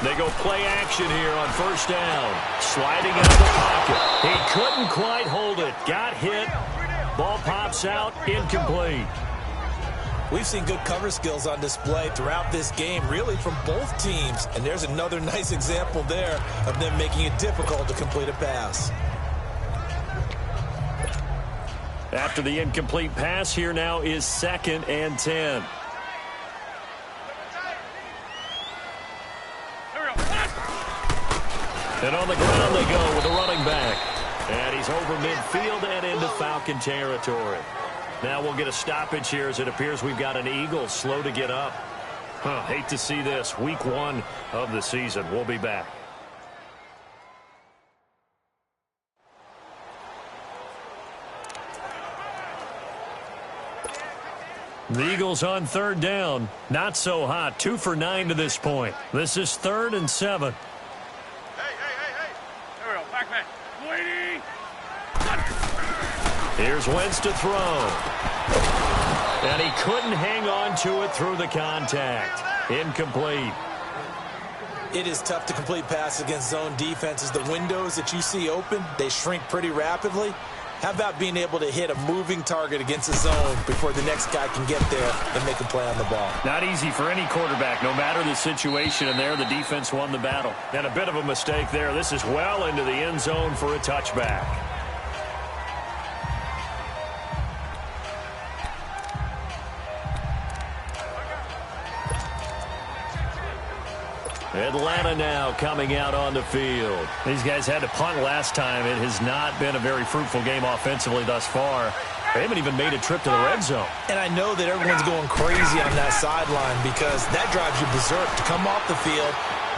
They go play action here on 1st down. Sliding out of the pocket. He couldn't quite hold it. Got hit. Ball pops out. Incomplete. We've seen good cover skills on display throughout this game, really from both teams. And there's another nice example there of them making it difficult to complete a pass. After the incomplete pass, here now is 2nd and 10. And on the ground they go with the running back. And he's over midfield and into Falcon territory. Now we'll get a stoppage here as it appears we've got an Eagle slow to get up. Hate to see this. Week 1 of the season. We'll be back. The Eagles on 3rd down. Not so hot. 2 for 9 to this point. This is 3rd and 7. There we go. Back. Waiting. Here's Wentz to throw. And he couldn't hang on to it through the contact. Incomplete. It is tough to complete passes against zone defenses. The windows that you see open, they shrink pretty rapidly. How about being able to hit a moving target against the zone before the next guy can get there and make a play on the ball? Not easy for any quarterback, no matter the situation, and there the defense won the battle. And a bit of a mistake there. This is well into the end zone for a touchback. Atlanta now coming out on the field. These guys had to punt last time. It has not been a very fruitful game offensively thus far. They haven't even made a trip to the red zone. And I know that everyone's going crazy on that sideline because that drives you berserk to come off the field,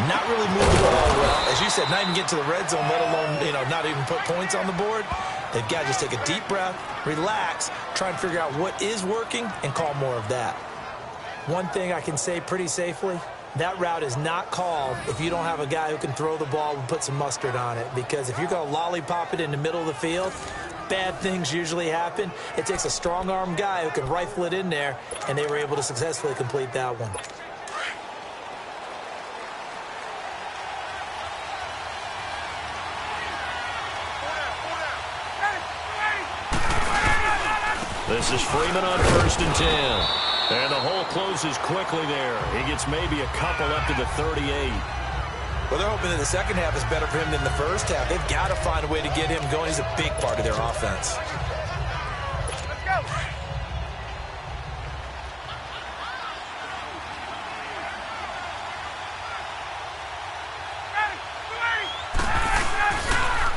not really move the ball well. As you said, not even get to the red zone, let alone, not even put points on the board. They've got to just take a deep breath, relax, try and figure out what is working and call more of that. One thing I can say pretty safely, that route is not called if you don't have a guy who can throw the ball and put some mustard on it. Because if you're going to lollipop it in the middle of the field, bad things usually happen. It takes a strong-arm guy who can rifle it in there, and they were able to successfully complete that one. This is Freeman on 1st and 10. And the hole closes quickly there. He gets maybe a couple up to the 38. Well, they're hoping that the second half is better for him than the first half. They've got to find a way to get him going. He's a big part of their offense. Let's go.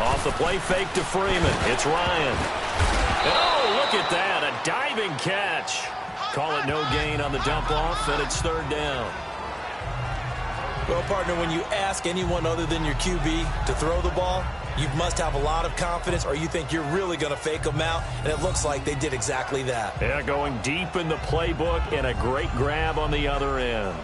Off the play fake to Freeman. It's Ryan. And oh, look at that. A diving catch. Call it no gain on the dump off, and it's 3rd down. Well, partner, when you ask anyone other than your QB to throw the ball, you must have a lot of confidence or you think you're really going to fake them out, and it looks like they did exactly that. Yeah, going deep in the playbook and a great grab on the other end.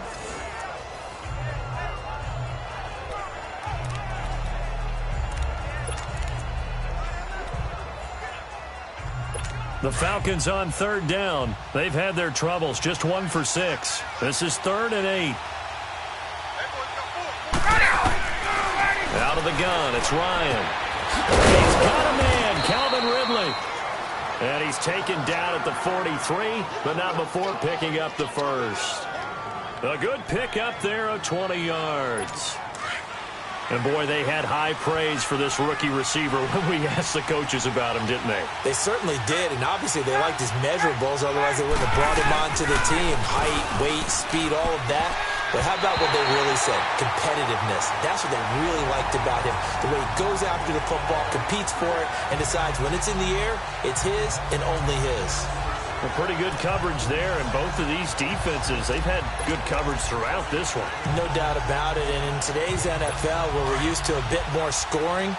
The Falcons on 3rd down. They've had their troubles, just 1 for 6. This is 3rd and 8. Out of the gun, it's Ryan. He's got a man, Calvin Ridley. And he's taken down at the 43, but not before picking up the first. A good pickup there of 20 yards. And, boy, they had high praise for this rookie receiver when we asked the coaches about him, didn't they? They certainly did, and obviously they liked his measurables. Otherwise, they wouldn't have brought him onto the team. Height, weight, speed, all of that. But how about what they really said? Competitiveness. That's what they really liked about him. The way he goes after the football, competes for it, and decides when it's in the air, it's his and only his. Well, pretty good coverage there, and both of these defenses, they've had good coverage throughout this one. No doubt about it, and in today's NFL, where we're used to a bit more scoring,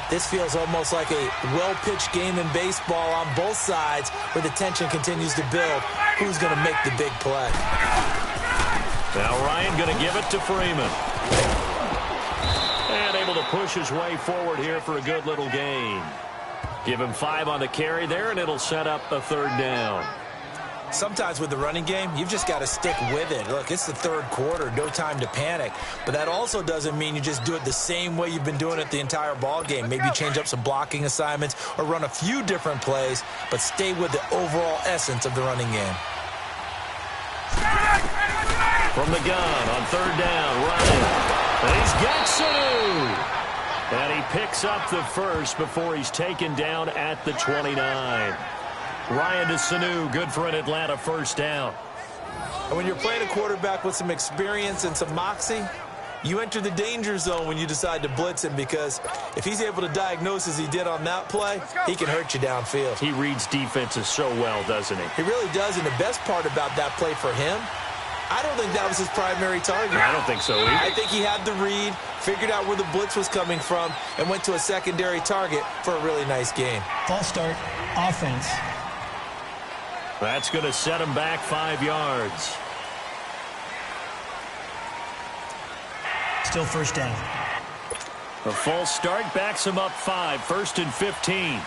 this feels almost like a well-pitched game in baseball on both sides, where the tension continues to build. Who's going to make the big play? Now Ryan going to give it to Freeman. And able to push his way forward here for a good little gain. Give him 5 on the carry there, and it'll set up a 3rd down. Sometimes with the running game, you've just got to stick with it. Look, it's the 3rd quarter, no time to panic. But that also doesn't mean you just do it the same way you've been doing it the entire ball game. Maybe change up some blocking assignments or run a few different plays, but stay with the overall essence of the running game. From the gun on 3rd down, Ryan. And he's got Sanu. And he picks up the first before he's taken down at the 29. Ryan to Sanu, good for an Atlanta 1st down. And when you're playing a quarterback with some experience and some moxie, you enter the danger zone when you decide to blitz him, because if he's able to diagnose as he did on that play, he can hurt you downfield. He reads defenses so well, doesn't he? He really does, and the best part about that play for him, I don't think that was his primary target. I don't think so either. I think he had the read, figured out where the blitz was coming from, and went to a secondary target for a really nice gain. False start, offense. That's going to set him back 5 yards. Still 1st down. A false start backs him up 5, 1st and 15.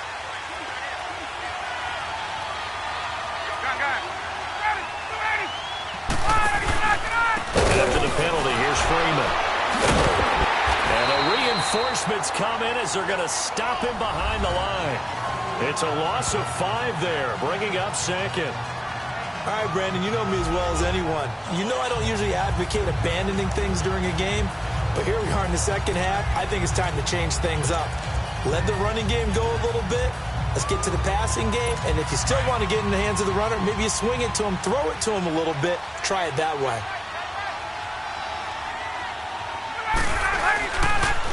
Reinforcements come in as they're going to stop him behind the line. It's a loss of 5 there, bringing up second. All right, Brandon, you know me as well as anyone. You know I don't usually advocate abandoning things during a game, but here we are in the second half. I think it's time to change things up. Let the running game go a little bit. Let's get to the passing game, and if you still want to get in the hands of the runner, maybe you swing it to him, throw it to him a little bit, try it that way.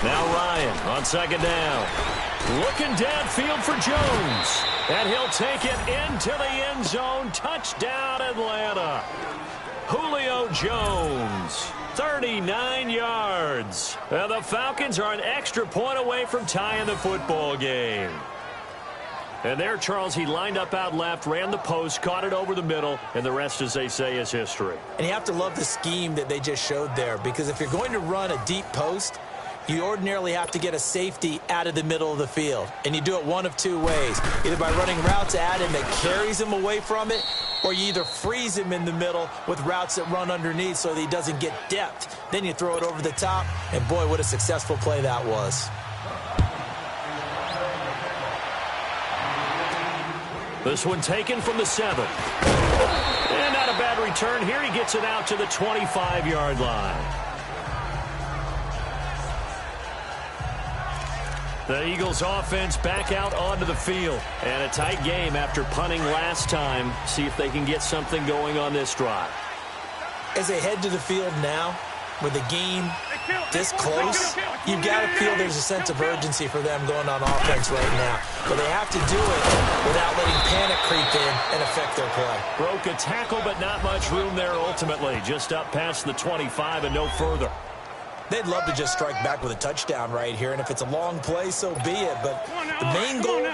Now Ryan on second down. Looking downfield for Jones. And he'll take it into the end zone. Touchdown, Atlanta. Julio Jones, 39 yards. And the Falcons are an extra point away from tying the football game. And there, Charles, he lined up out left, ran the post, caught it over the middle, and the rest, as they say, is history. And you have to love the scheme that they just showed there, because if you're going to run a deep post, you ordinarily have to get a safety out of the middle of the field. And you do it one of 2 ways. Either by running routes at him that carries him away from it, or you either freeze him in the middle with routes that run underneath so that he doesn't get depth. Then you throw it over the top, and boy, what a successful play that was. This one taken from the 7. And not a bad return here. He gets it out to the 25-yard line. The Eagles offense back out onto the field. And a tight game after punting last time. See if they can get something going on this drive. As they head to the field now, with the game this close, you've got to feel there's a sense of urgency for them going on offense right now. But they have to do it without letting panic creep in and affect their play. Broke a tackle, but not much room there ultimately. Just up past the 25 and no further. They'd love to just strike back with a touchdown right here, and if it's a long play, so be it. But the main goal,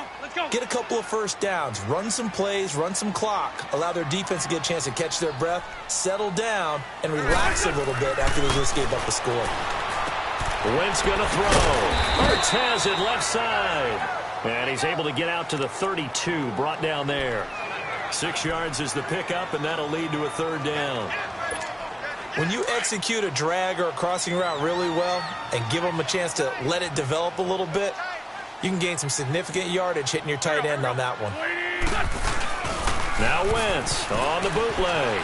get a couple of first downs, run some plays, run some clock, allow their defense to get a chance to catch their breath, settle down, and relax a little bit after they just gave up the score. Wentz going to throw. Hurts has it left side. And he's able to get out to the 32, brought down there. 6 yards is the pickup, and that'll lead to a third down. When you execute a drag or a crossing route really well and give them a chance to let it develop a little bit, you can gain some significant yardage hitting your tight end on that one. Now Wentz on the bootleg.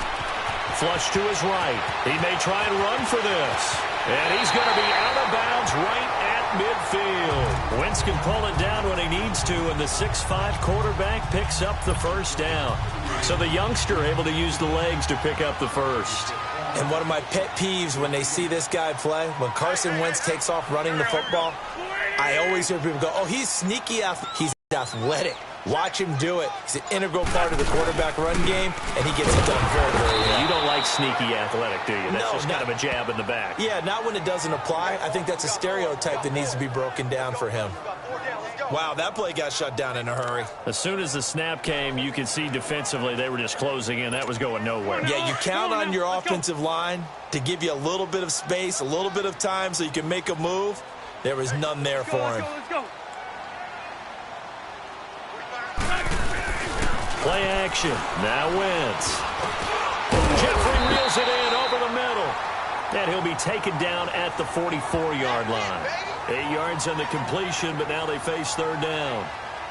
Flush to his right. He may try and run for this. And he's going to be out of bounds right at midfield. Wentz can pull it down when he needs to, and the 6'5" quarterback picks up the first down. So the youngster able to use the legs to pick up the first. And one of my pet peeves when they see this guy play, when Carson Wentz takes off running the football, I always hear people go, oh, he's sneaky, he's athletic. Watch him do it. He's an integral part of the quarterback run game, and he gets it done very, very well. You don't like sneaky athletic, do you? That's just kind of a jab in the back. Yeah, not when it doesn't apply. I think that's a stereotype that needs to be broken down for him. Wow, that play got shut down in a hurry. As soon as the snap came, you could see defensively they were just closing in. That was going nowhere. Yeah, you count on your offensive line to give you a little bit of space, a little bit of time so you can make a move. There was none there for him. Play action. Now Wentz. Jeffrey reels it in over the middle. And he'll be taken down at the 44-yard line. 8 yards on the completion, but now they face third down.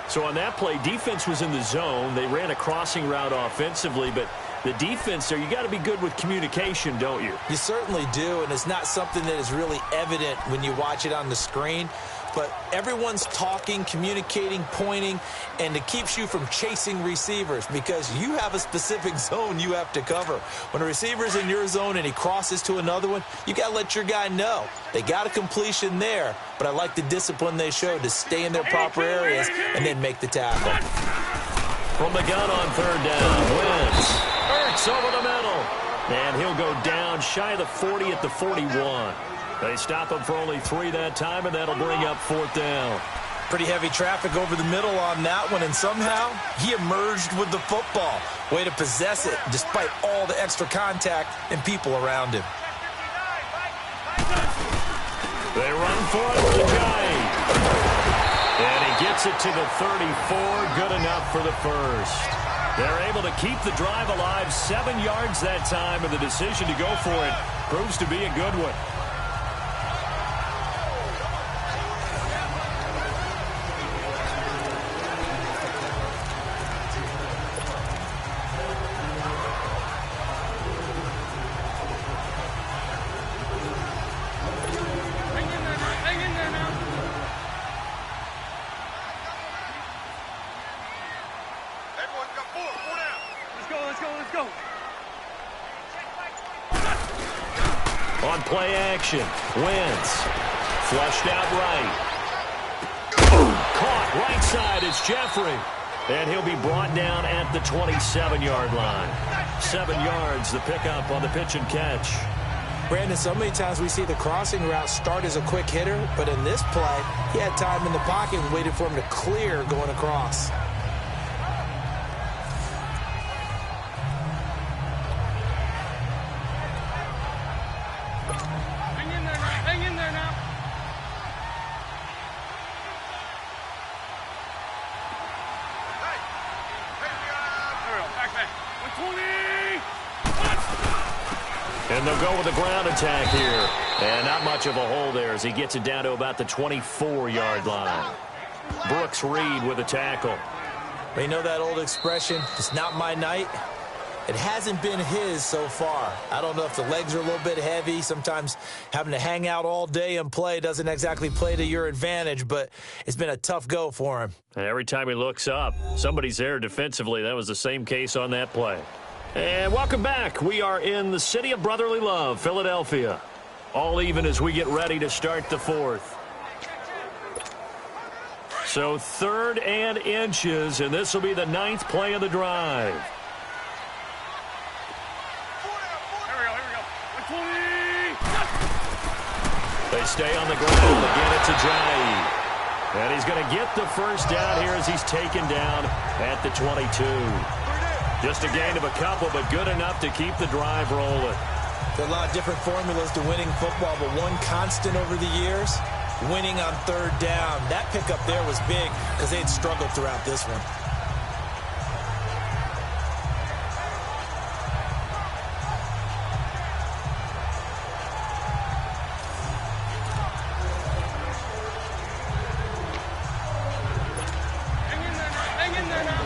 So on that play, defense was in the zone. They ran a crossing route offensively, but the defense there, you got to be good with communication, don't you? You certainly do, and it's not something that is really evident when you watch it on the screen. But everyone's talking, communicating, pointing, and it keeps you from chasing receivers because you have a specific zone you have to cover. When a receiver's in your zone and he crosses to another one, you got to let your guy know. They got a completion there, but I like the discipline they showed to stay in their proper areas and then make the tackle. From the gun on third down, Wentz. Hurts over the middle. And he'll go down shy of the 40 at the 41. They stop him for only 3 that time, and that'll bring up fourth down. Pretty heavy traffic over the middle on that one, and somehow he emerged with the football. Way to possess it, despite all the extra contact and people around him. They run for it with the giant. And he gets it to the 34, good enough for the first. They're able to keep the drive alive, 7 yards that time, and the decision to go for it proves to be a good one. on play action. Wentz. Flushed out right. Caught right side. It's Jeffrey. And he'll be brought down at the 27-yard line. 7 yards, the pickup on the pitch and catch. Brandon, so many times we see the crossing route start as a quick hitter, but in this play, he had time in the pocket and waited for him to clear going across. Hang in there now. Hang in there now. There we go. Back. 120. And they'll go with a ground attack here. And not much of a hole there as he gets it down to about the 24-yard line. Brooks Reed with a tackle. Well, you know that old expression, it's not my night? It hasn't been his so far. I don't know if the legs are a little bit heavy. Sometimes having to hang out all day and play doesn't exactly play to your advantage, but it's been a tough go for him. And every time he looks up, somebody's there defensively. That was the same case on that play. And welcome back. We are in the city of brotherly love, Philadelphia. All even as we get ready to start the fourth. So 3rd and inches, and this will be the 9th play of the drive. Here we go. 120. They stay on the ground. Again, it's Ajayi. And he's going to get the first down here as he's taken down at the 22. Just a gain of a couple, but good enough to keep the drive rolling. There are a lot of different formulas to winning football, but one constant over the years, winning on 3rd down. That pickup there was big because they had struggled throughout this one. Hang in there now.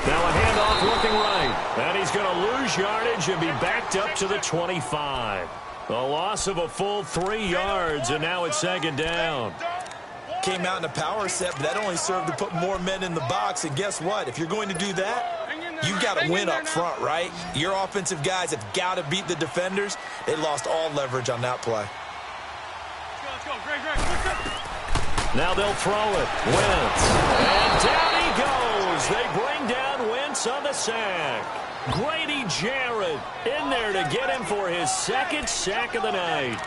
Now a handoff looking right. And he's going to lose yardage and be backed up to the 25. A loss of a full 3 yards, and now it's 2nd down. Came out in a power set, but that only served to put more men in the box. And guess what? If you're going to do that, you've got to win up front, right? Your offensive guys have got to beat the defenders. They lost all leverage on that play. Let's go. Greg. Now they'll throw it. Wentz. And down he goes. They bring down Wentz on the sack. Grady Jarrett in there to get him for his 2nd sack of the night.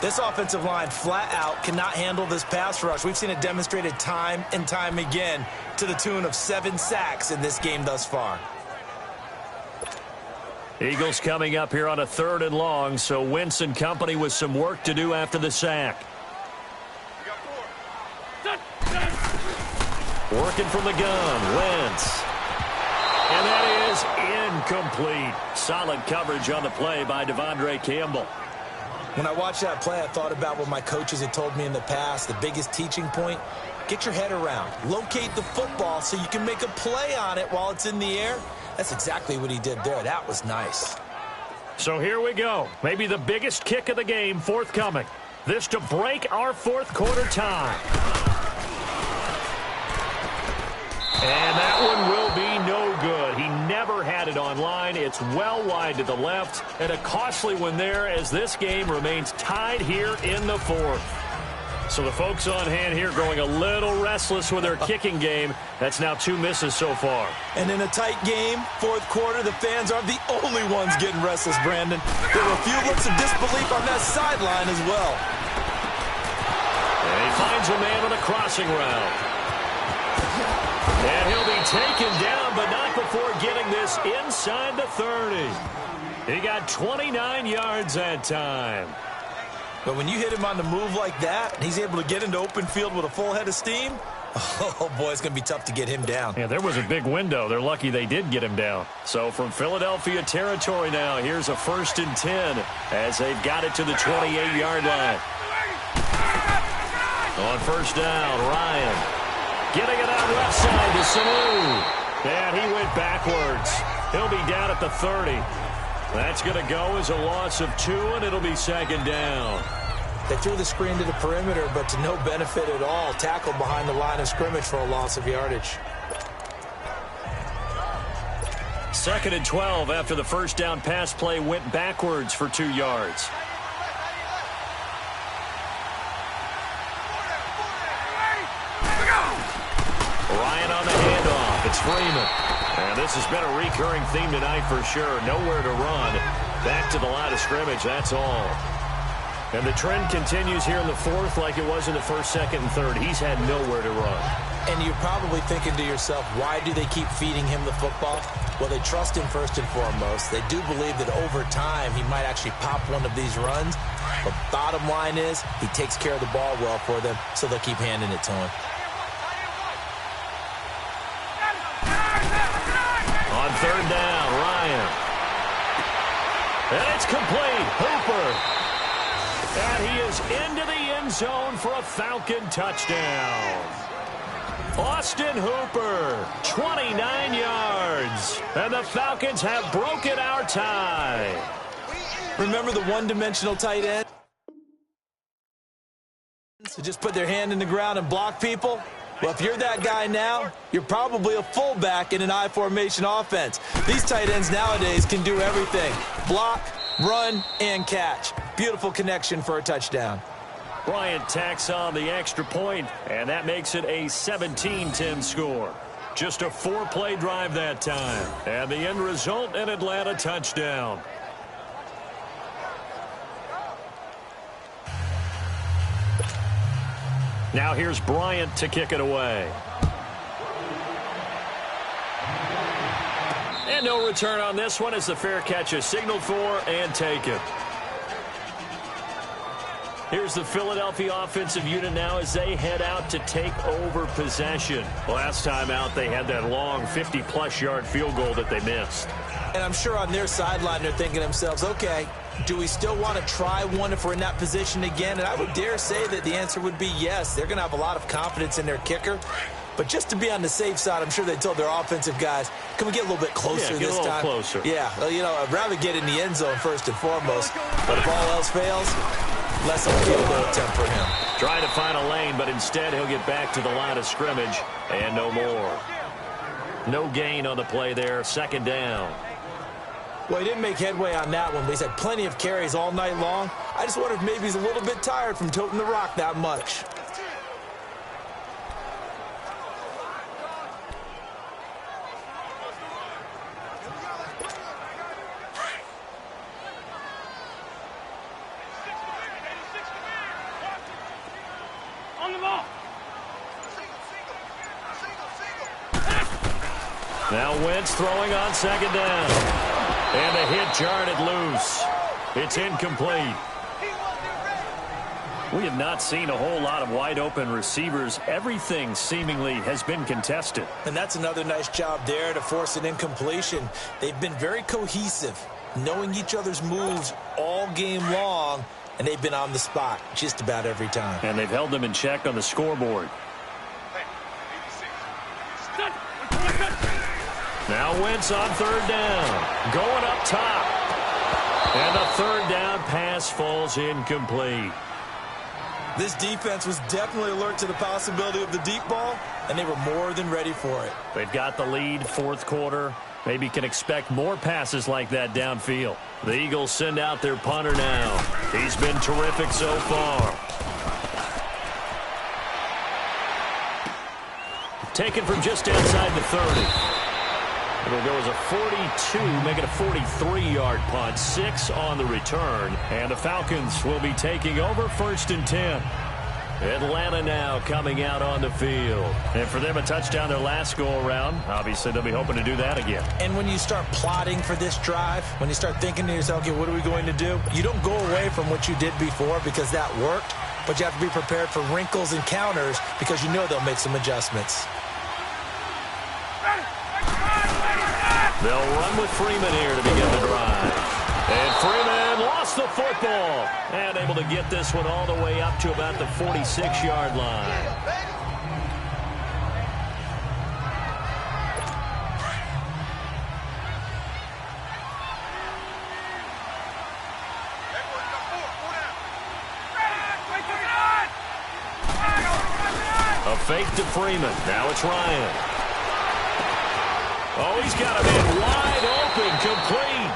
This offensive line flat out cannot handle this pass rush. We've seen it demonstrated time and time again to the tune of 7 sacks in this game thus far. Eagles coming up here on a 3rd and long, so Wentz and company with some work to do after the sack. Working from the gun, Wentz. And that is incomplete. Solid coverage on the play by Devondre Campbell. When I watched that play, I thought about what my coaches had told me in the past. The biggest teaching point, get your head around. Locate the football so you can make a play on it while it's in the air. That's exactly what he did there. That was nice. So here we go. Maybe the biggest kick of the game forthcoming. This to break our 4th quarter tie. And that one will be no good. He never had it on line. It's well wide to the left. And a costly one there as this game remains tied here in the 4th. So the folks on hand here growing a little restless with their kicking game. That's now 2 misses so far. And in a tight game, 4th quarter, the fans aren't the only ones getting restless, Brandon. There were a few looks of disbelief on that sideline as well. And he finds a man on a crossing route. And he'll be taken down, but not before getting this inside the 30. He got 29 yards that time. But when you hit him on the move like that, and he's able to get into open field with a full head of steam, oh, boy, it's going to be tough to get him down. Yeah, there was a big window. They're lucky they did get him down. So from Philadelphia territory now, here's a 1st and 10 as they've got it to the 28-yard line. On 1st down, Ryan getting it out left side to Sanu. And he went backwards. He'll be down at the 30. That's going to go as a loss of 2, and it'll be 2nd down. They threw the screen to the perimeter, but to no benefit at all. Tackled behind the line of scrimmage for a loss of yardage. 2nd and 12 after the first down pass play went backwards for 2 yards. Ryan on the handoff. It's Freeman. And this has been a recurring theme tonight for sure. Nowhere to run. Back to the line of scrimmage, that's all. And the trend continues here in the 4th like it was in the 1st, 2nd, and 3rd. He's had nowhere to run. And you're probably thinking to yourself, why do they keep feeding him the football? Well, they trust him first and foremost. They do believe that over time he might actually pop one of these runs. But bottom line is he takes care of the ball well for them, so they'll keep handing it to him. On 3rd down, Ryan. And it's complete. Hooper. And he is into the end zone for a Falcon touchdown. Austin Hooper, 29 yards. And the Falcons have broken our tie. Remember the one-dimensional tight end? So just put their hand in the ground and block people? Well, if you're that guy now, you're probably a fullback in an I formation offense. These tight ends nowadays can do everything. Block, run, and catch. Beautiful connection for a touchdown. Bryant tacks on the extra point, and that makes it a 17-10 score. Just a 4-play drive that time. And the end result, an Atlanta touchdown. Now here's Bryant to kick it away. And no return on this one as the fair catch is signaled for and taken. Here's the Philadelphia offensive unit now as they head out to take over possession. Last time out, they had that long 50-plus yard field goal that they missed. And I'm sure on their sideline they're thinking to themselves, okay, do we still want to try one if we're in that position again? And I would dare say that the answer would be yes. They're going to have a lot of confidence in their kicker. But just to be on the safe side, I'm sure they told their offensive guys, can we get a little bit closer this time? Closer. Yeah, well, you know, I'd rather get in the end zone first and foremost. But if all else fails, less of a field goal attempt for him. Trying to find a lane, but instead he'll get back to the line of scrimmage and no more. No gain on the play there, 2nd down. Well, he didn't make headway on that one, but he's had plenty of carries all night long. I just wonder if maybe he's a little bit tired from toting the rock that much. On the ball. Now Wentz throwing on 2nd down. And the hit jarred it loose. It's incomplete. We have not seen a whole lot of wide-open receivers. Everything seemingly has been contested. And that's another nice job there to force an incompletion. They've been very cohesive, knowing each other's moves all game long, and they've been on the spot just about every time. And they've held them in check on the scoreboard. Now Wentz on 3rd down. Going up top. And the 3rd down pass falls incomplete. This defense was definitely alert to the possibility of the deep ball, and they were more than ready for it. They've got the lead, 4th quarter. Maybe can expect more passes like that downfield. The Eagles send out their punter now. He's been terrific so far. Taken from just outside the 30. It'll go as a 42, make it a 43-yard punt, 6 on the return. And the Falcons will be taking over 1st and 10. Atlanta now coming out on the field. And for them, a touchdown their last go-around. Obviously, they'll be hoping to do that again. And when you start plotting for this drive, when you start thinking to yourself, okay, what are we going to do? You don't go away from what you did before because that worked, but you have to be prepared for wrinkles and counters because you know they'll make some adjustments. They'll run with Freeman here to begin the drive. And Freeman lost the football. And able to get this one all the way up to about the 46-yard line. A fake to Freeman. Now it's Ryan. Oh, he's got him in wide open, complete.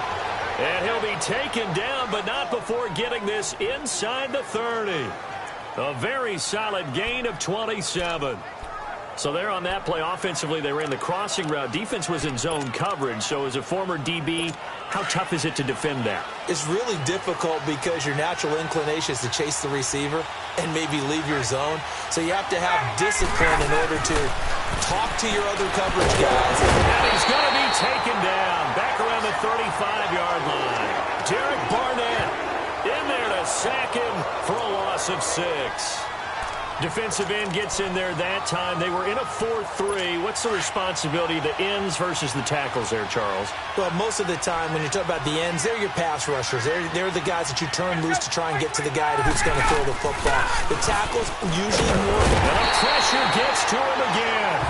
And he'll be taken down, but not before getting this inside the 30. A very solid gain of 27. So there on that play, offensively, they ran the crossing route. Defense was in zone coverage. So as a former DB, how tough is it to defend that? It's really difficult because your natural inclination is to chase the receiver and maybe leave your zone. So you have to have discipline in order to talk to your other coverage guys. And he's going to be taken down back around the 35-yard line. Derek Barnett in there to sack him for a loss of 6. Defensive end gets in there that time. They were in a 4-3. What's the responsibility of the ends versus the tackles there, Charles? Well, most of the time when you talk about the ends, they're your pass rushers. They're the guys that you turn loose to try and get to the guy who's going to throw the football. The tackles usually more. And the pressure gets to him again.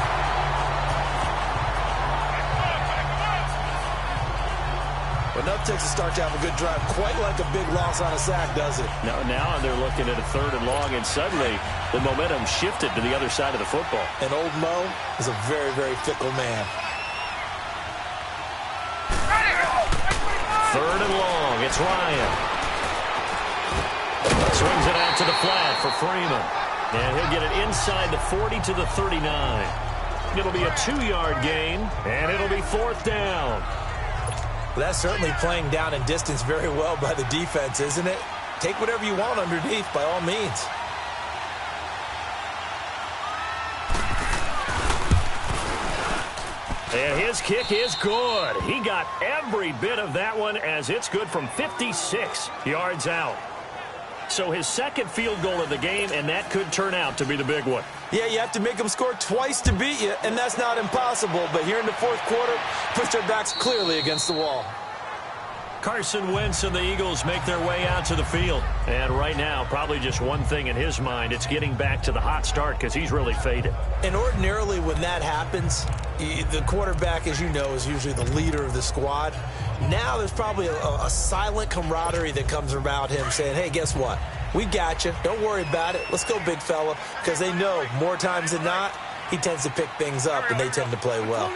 Enough takes a start to have a good drive. Quite like a big loss on a sack, does it? Now they're looking at a 3rd and long, and suddenly the momentum shifted to the other side of the football. And old Mo is a very, very fickle man. 3rd and long. It's Ryan. Swings it out to the flat for Freeman. And he'll get it inside the 40 to the 39. It'll be a 2-yard gain, and it'll be 4th down. Well, that's certainly playing down in distance very well by the defense, isn't it? Take whatever you want underneath, by all means. And his kick is good. He got every bit of that one as it's good from 56 yards out. So his 2nd field goal of the game, and that could turn out to be the big one. Yeah, you have to make them score twice to beat you, and that's not impossible. But here in the 4th quarter, push their backs clearly against the wall. Carson Wentz and the Eagles make their way out to the field. And right now, probably just one thing in his mind. It's getting back to the hot start because he's really faded. And ordinarily when that happens, the quarterback, as you know, is usually the leader of the squad. Now there's probably a silent camaraderie that comes about him saying, hey, guess what? We got you. Don't worry about it. Let's go, big fella. Because they know more times than not, he tends to pick things up and they tend to play well.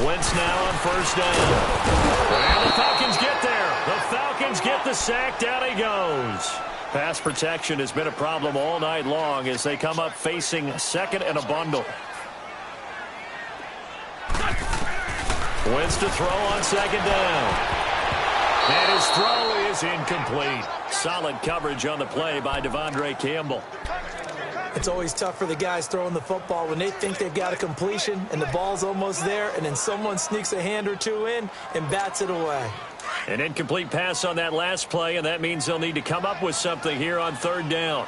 Wentz now on 1st down. And the Falcons get there. The Falcons get the sack. Down he goes. Pass protection has been a problem all night long as they come up facing 2nd and a bundle. Wentz to throw on 2nd down. And his throw is incomplete. Solid coverage on the play by Devondre Campbell. It's always tough for the guys throwing the football when they think they've got a completion and the ball's almost there, and then someone sneaks a hand or two in and bats it away. An incomplete pass on that last play, and that means they'll need to come up with something here on 3rd down.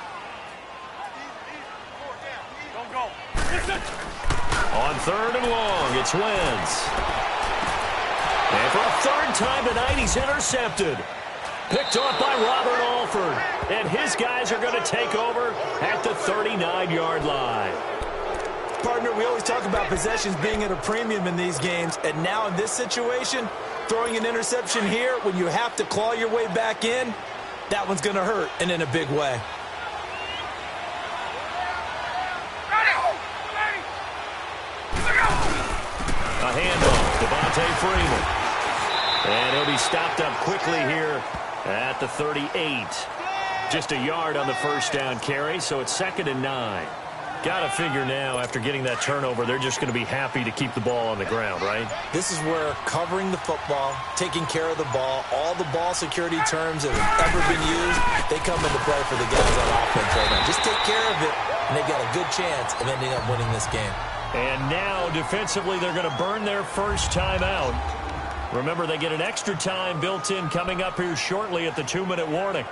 On 3rd and long, it's Wentz. And for a 3rd time tonight, he's intercepted. Picked off by Robert Alford. And his guys are going to take over at the 39-yard line. Partner, we always talk about possessions being at a premium in these games. And now in this situation, throwing an interception here when you have to claw your way back in, that one's going to hurt, and in a big way. A handoff, Devontae Freeman. And he'll be stopped up quickly here at the 38. Just a yard on the 1st down carry, so it's 2nd and 9. Got to figure now, after getting that turnover, they're just going to be happy to keep the ball on the ground, right? This is where covering the football, taking care of the ball, all the ball security terms that have ever been used, they come into play for the guys on offense right now. Just take care of it, and they've got a good chance of ending up winning this game. And now, defensively, they're going to burn their first time out. Remember, they get an extra time built in coming up here shortly at the 2-minute warning.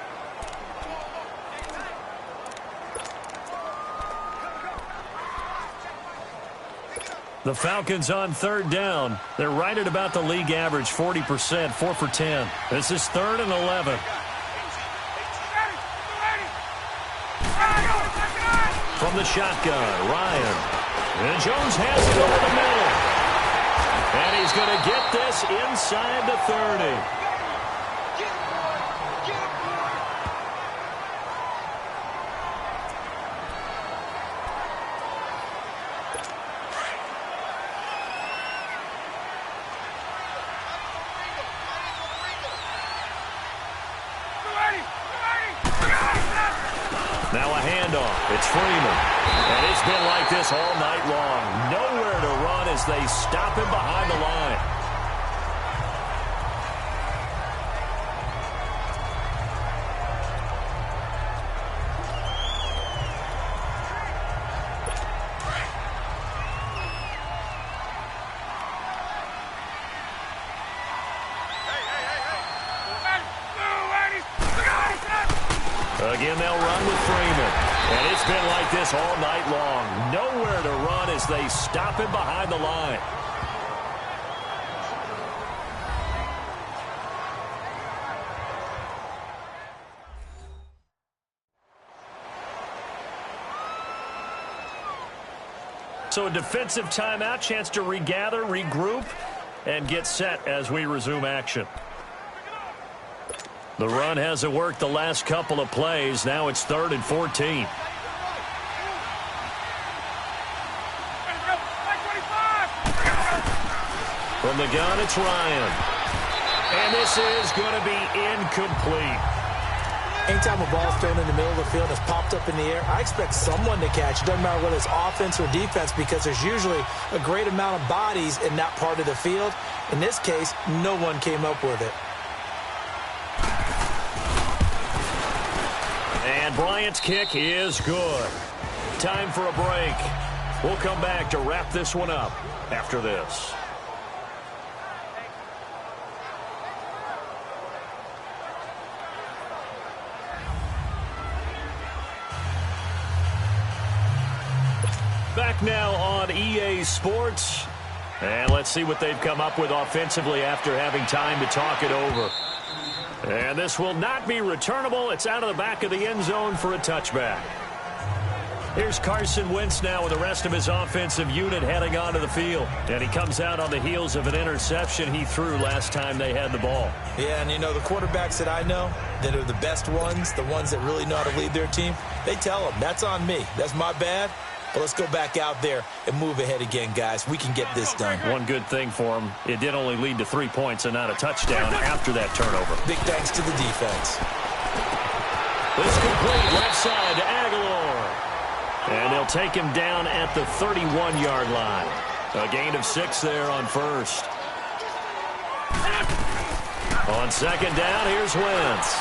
The Falcons on 3rd down. They're right at about the league average, 40%, 4 for 10. This is 3rd and 11. From the shotgun, Ryan. And Jones has it over the middle. And he's going to get this inside the 30. a handoff. It's Freeman. And it's been like this all night long. Nowhere to run as they stop him behind the line. Again, they'll run with Freeman. And it's been like this all night long. Nowhere to run as they stop him behind the line. So a defensive timeout, chance to regather, regroup, and get set as we resume action. The run hasn't worked the last couple of plays. Now it's 3rd and 14. From the gun, it's Ryan. And this is going to be incomplete. Anytime a ball's thrown in the middle of the field and it's popped up in the air, I expect someone to catch. It doesn't matter whether it's offense or defense because there's usually a great amount of bodies in that part of the field. In this case, no one came up with it. And Bryant's kick is good. Time for a break. We'll come back to wrap this one up after this. Back now on EA Sports. And let's see what they've come up with offensively after having time to talk it over. And this will not be returnable. It's out of the back of the end zone for a touchback. Here's Carson Wentz now with the rest of his offensive unit heading onto the field. And he comes out on the heels of an interception he threw last time they had the ball. Yeah, and you know, the quarterbacks that I know that are the best ones, the ones that really know how to lead their team, they tell them, that's on me. That's my bad. But let's go back out there and move ahead again, guys. We can get this done. One good thing for him, it did only lead to 3 points and not a touchdown after that turnover. Big thanks to the defense. This complete left side to Aguilar. And they'll take him down at the 31-yard line. A gain of 6 there on first. On second down, here's Wentz.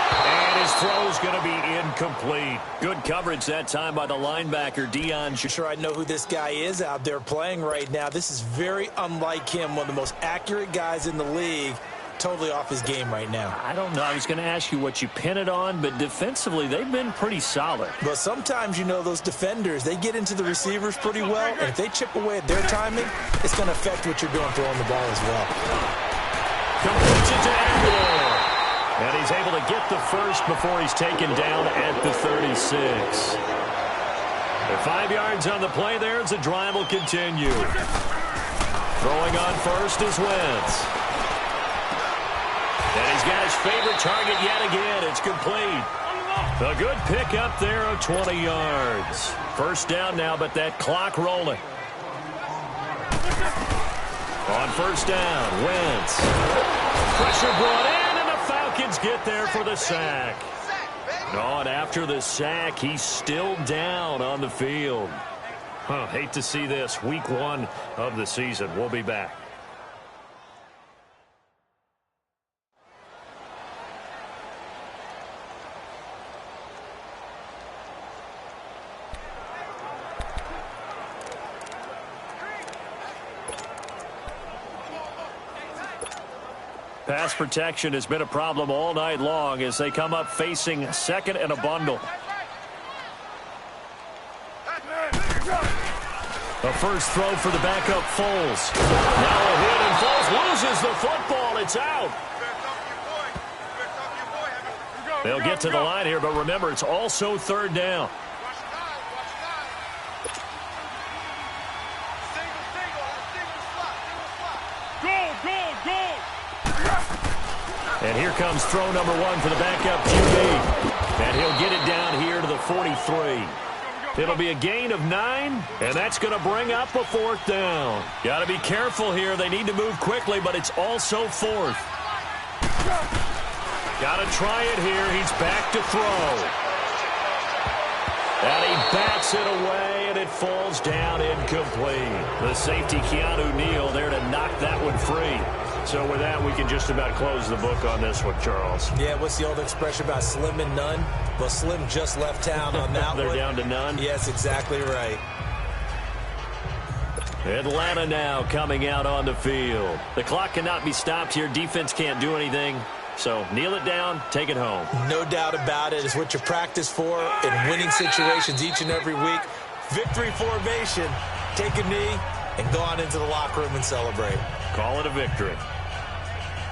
And his throw's going to be incomplete. Good coverage that time by the linebacker, Dion. Sure, I know who this guy is out there playing right now. This is very unlike him, one of the most accurate guys in the league. Totally off his game right now. I don't know. I was going to ask you what you pin it on, but defensively, they've been pretty solid. But sometimes, you know, those defenders, they get into the receivers pretty well, and if they chip away at their timing, it's going to affect what you're doing throwing the ball as well. Completes it to Aguilar. And he's able to get the first before he's taken down at the 36. They're 5 yards on the play there as the drive will continue. Throwing on first is Wentz. And he's got his favorite target yet again. It's complete. A good pick up there of 20 yards. First down now, but that clock rolling. On first down, Wentz. Pressure brought in, and the Falcons get there for the sack. And after the sack, he's still down on the field. Hate to see this. Week 1 of the season. We'll be back. Pass protection has been a problem all night long as they come up facing second and a bundle. A first throw for the backup Foles. Now a hit and Foles loses the football. It's out. They'll get to the line here, but remember, it's also third down. And here comes throw number 1 for the backup QB. And he'll get it down here to the 43. It'll be a gain of 9, and that's going to bring up a 4th down. Got to be careful here. They need to move quickly, but it's also 4th. Got to try it here. He's back to throw. And he bats it away, and it falls down incomplete. The safety, Keanu Neal, there to knock that one free. So with that, we can just about close the book on this one, Charles. Yeah, what's the old expression about slim and none? Well, Slim just left town on that They're one. down to none? Yes, exactly right. Atlanta now coming out on the field. The clock cannot be stopped here. Defense can't do anything. So kneel it down, take it home. No doubt about it. It's what you practice for in winning situations each and every week. Victory formation. Take a knee and go on into the locker room and celebrate. Call it a victory.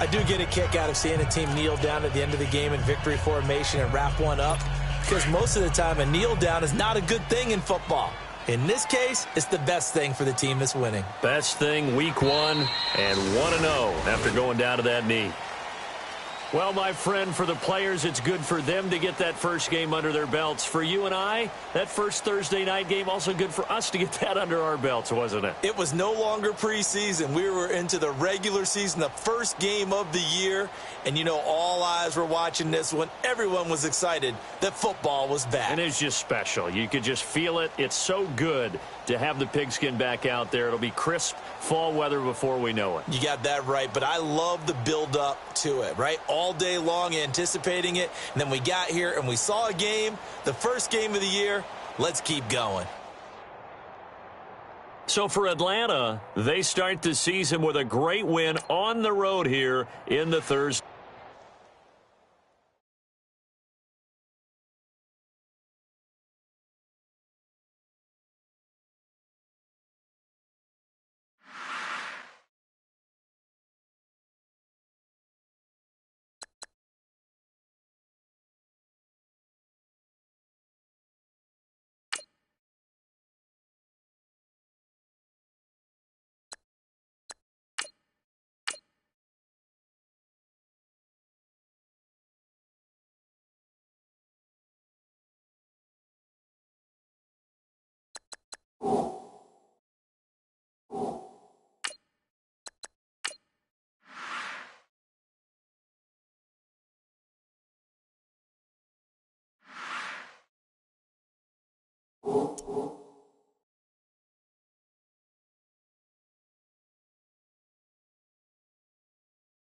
I do get a kick out of seeing a team kneel down at the end of the game in victory formation and wrap one up, because most of the time a kneel down is not a good thing in football. In this case, it's the best thing for the team that's winning. Best thing week 1 and 1-0 after going down to that knee. Well, my friend, for the players, it's good for them to get that first game under their belts. For you and I, that first Thursday night game, also good for us to get that under our belts, wasn't it? It was no longer preseason. We were into the regular season, the first game of the year. And, you know, all eyes were watching this one. Everyone was excited that football was back. And it's just special. You could just feel it. It's so good to have the pigskin back out there. It'll be crisp fall weather before we know it. You got that right, but I love the build-up to it, right? All day long anticipating it, and then we got here and we saw a game, the first game of the year. Let's keep going. So for Atlanta, they start the season with a great win on the road here in the Thursday.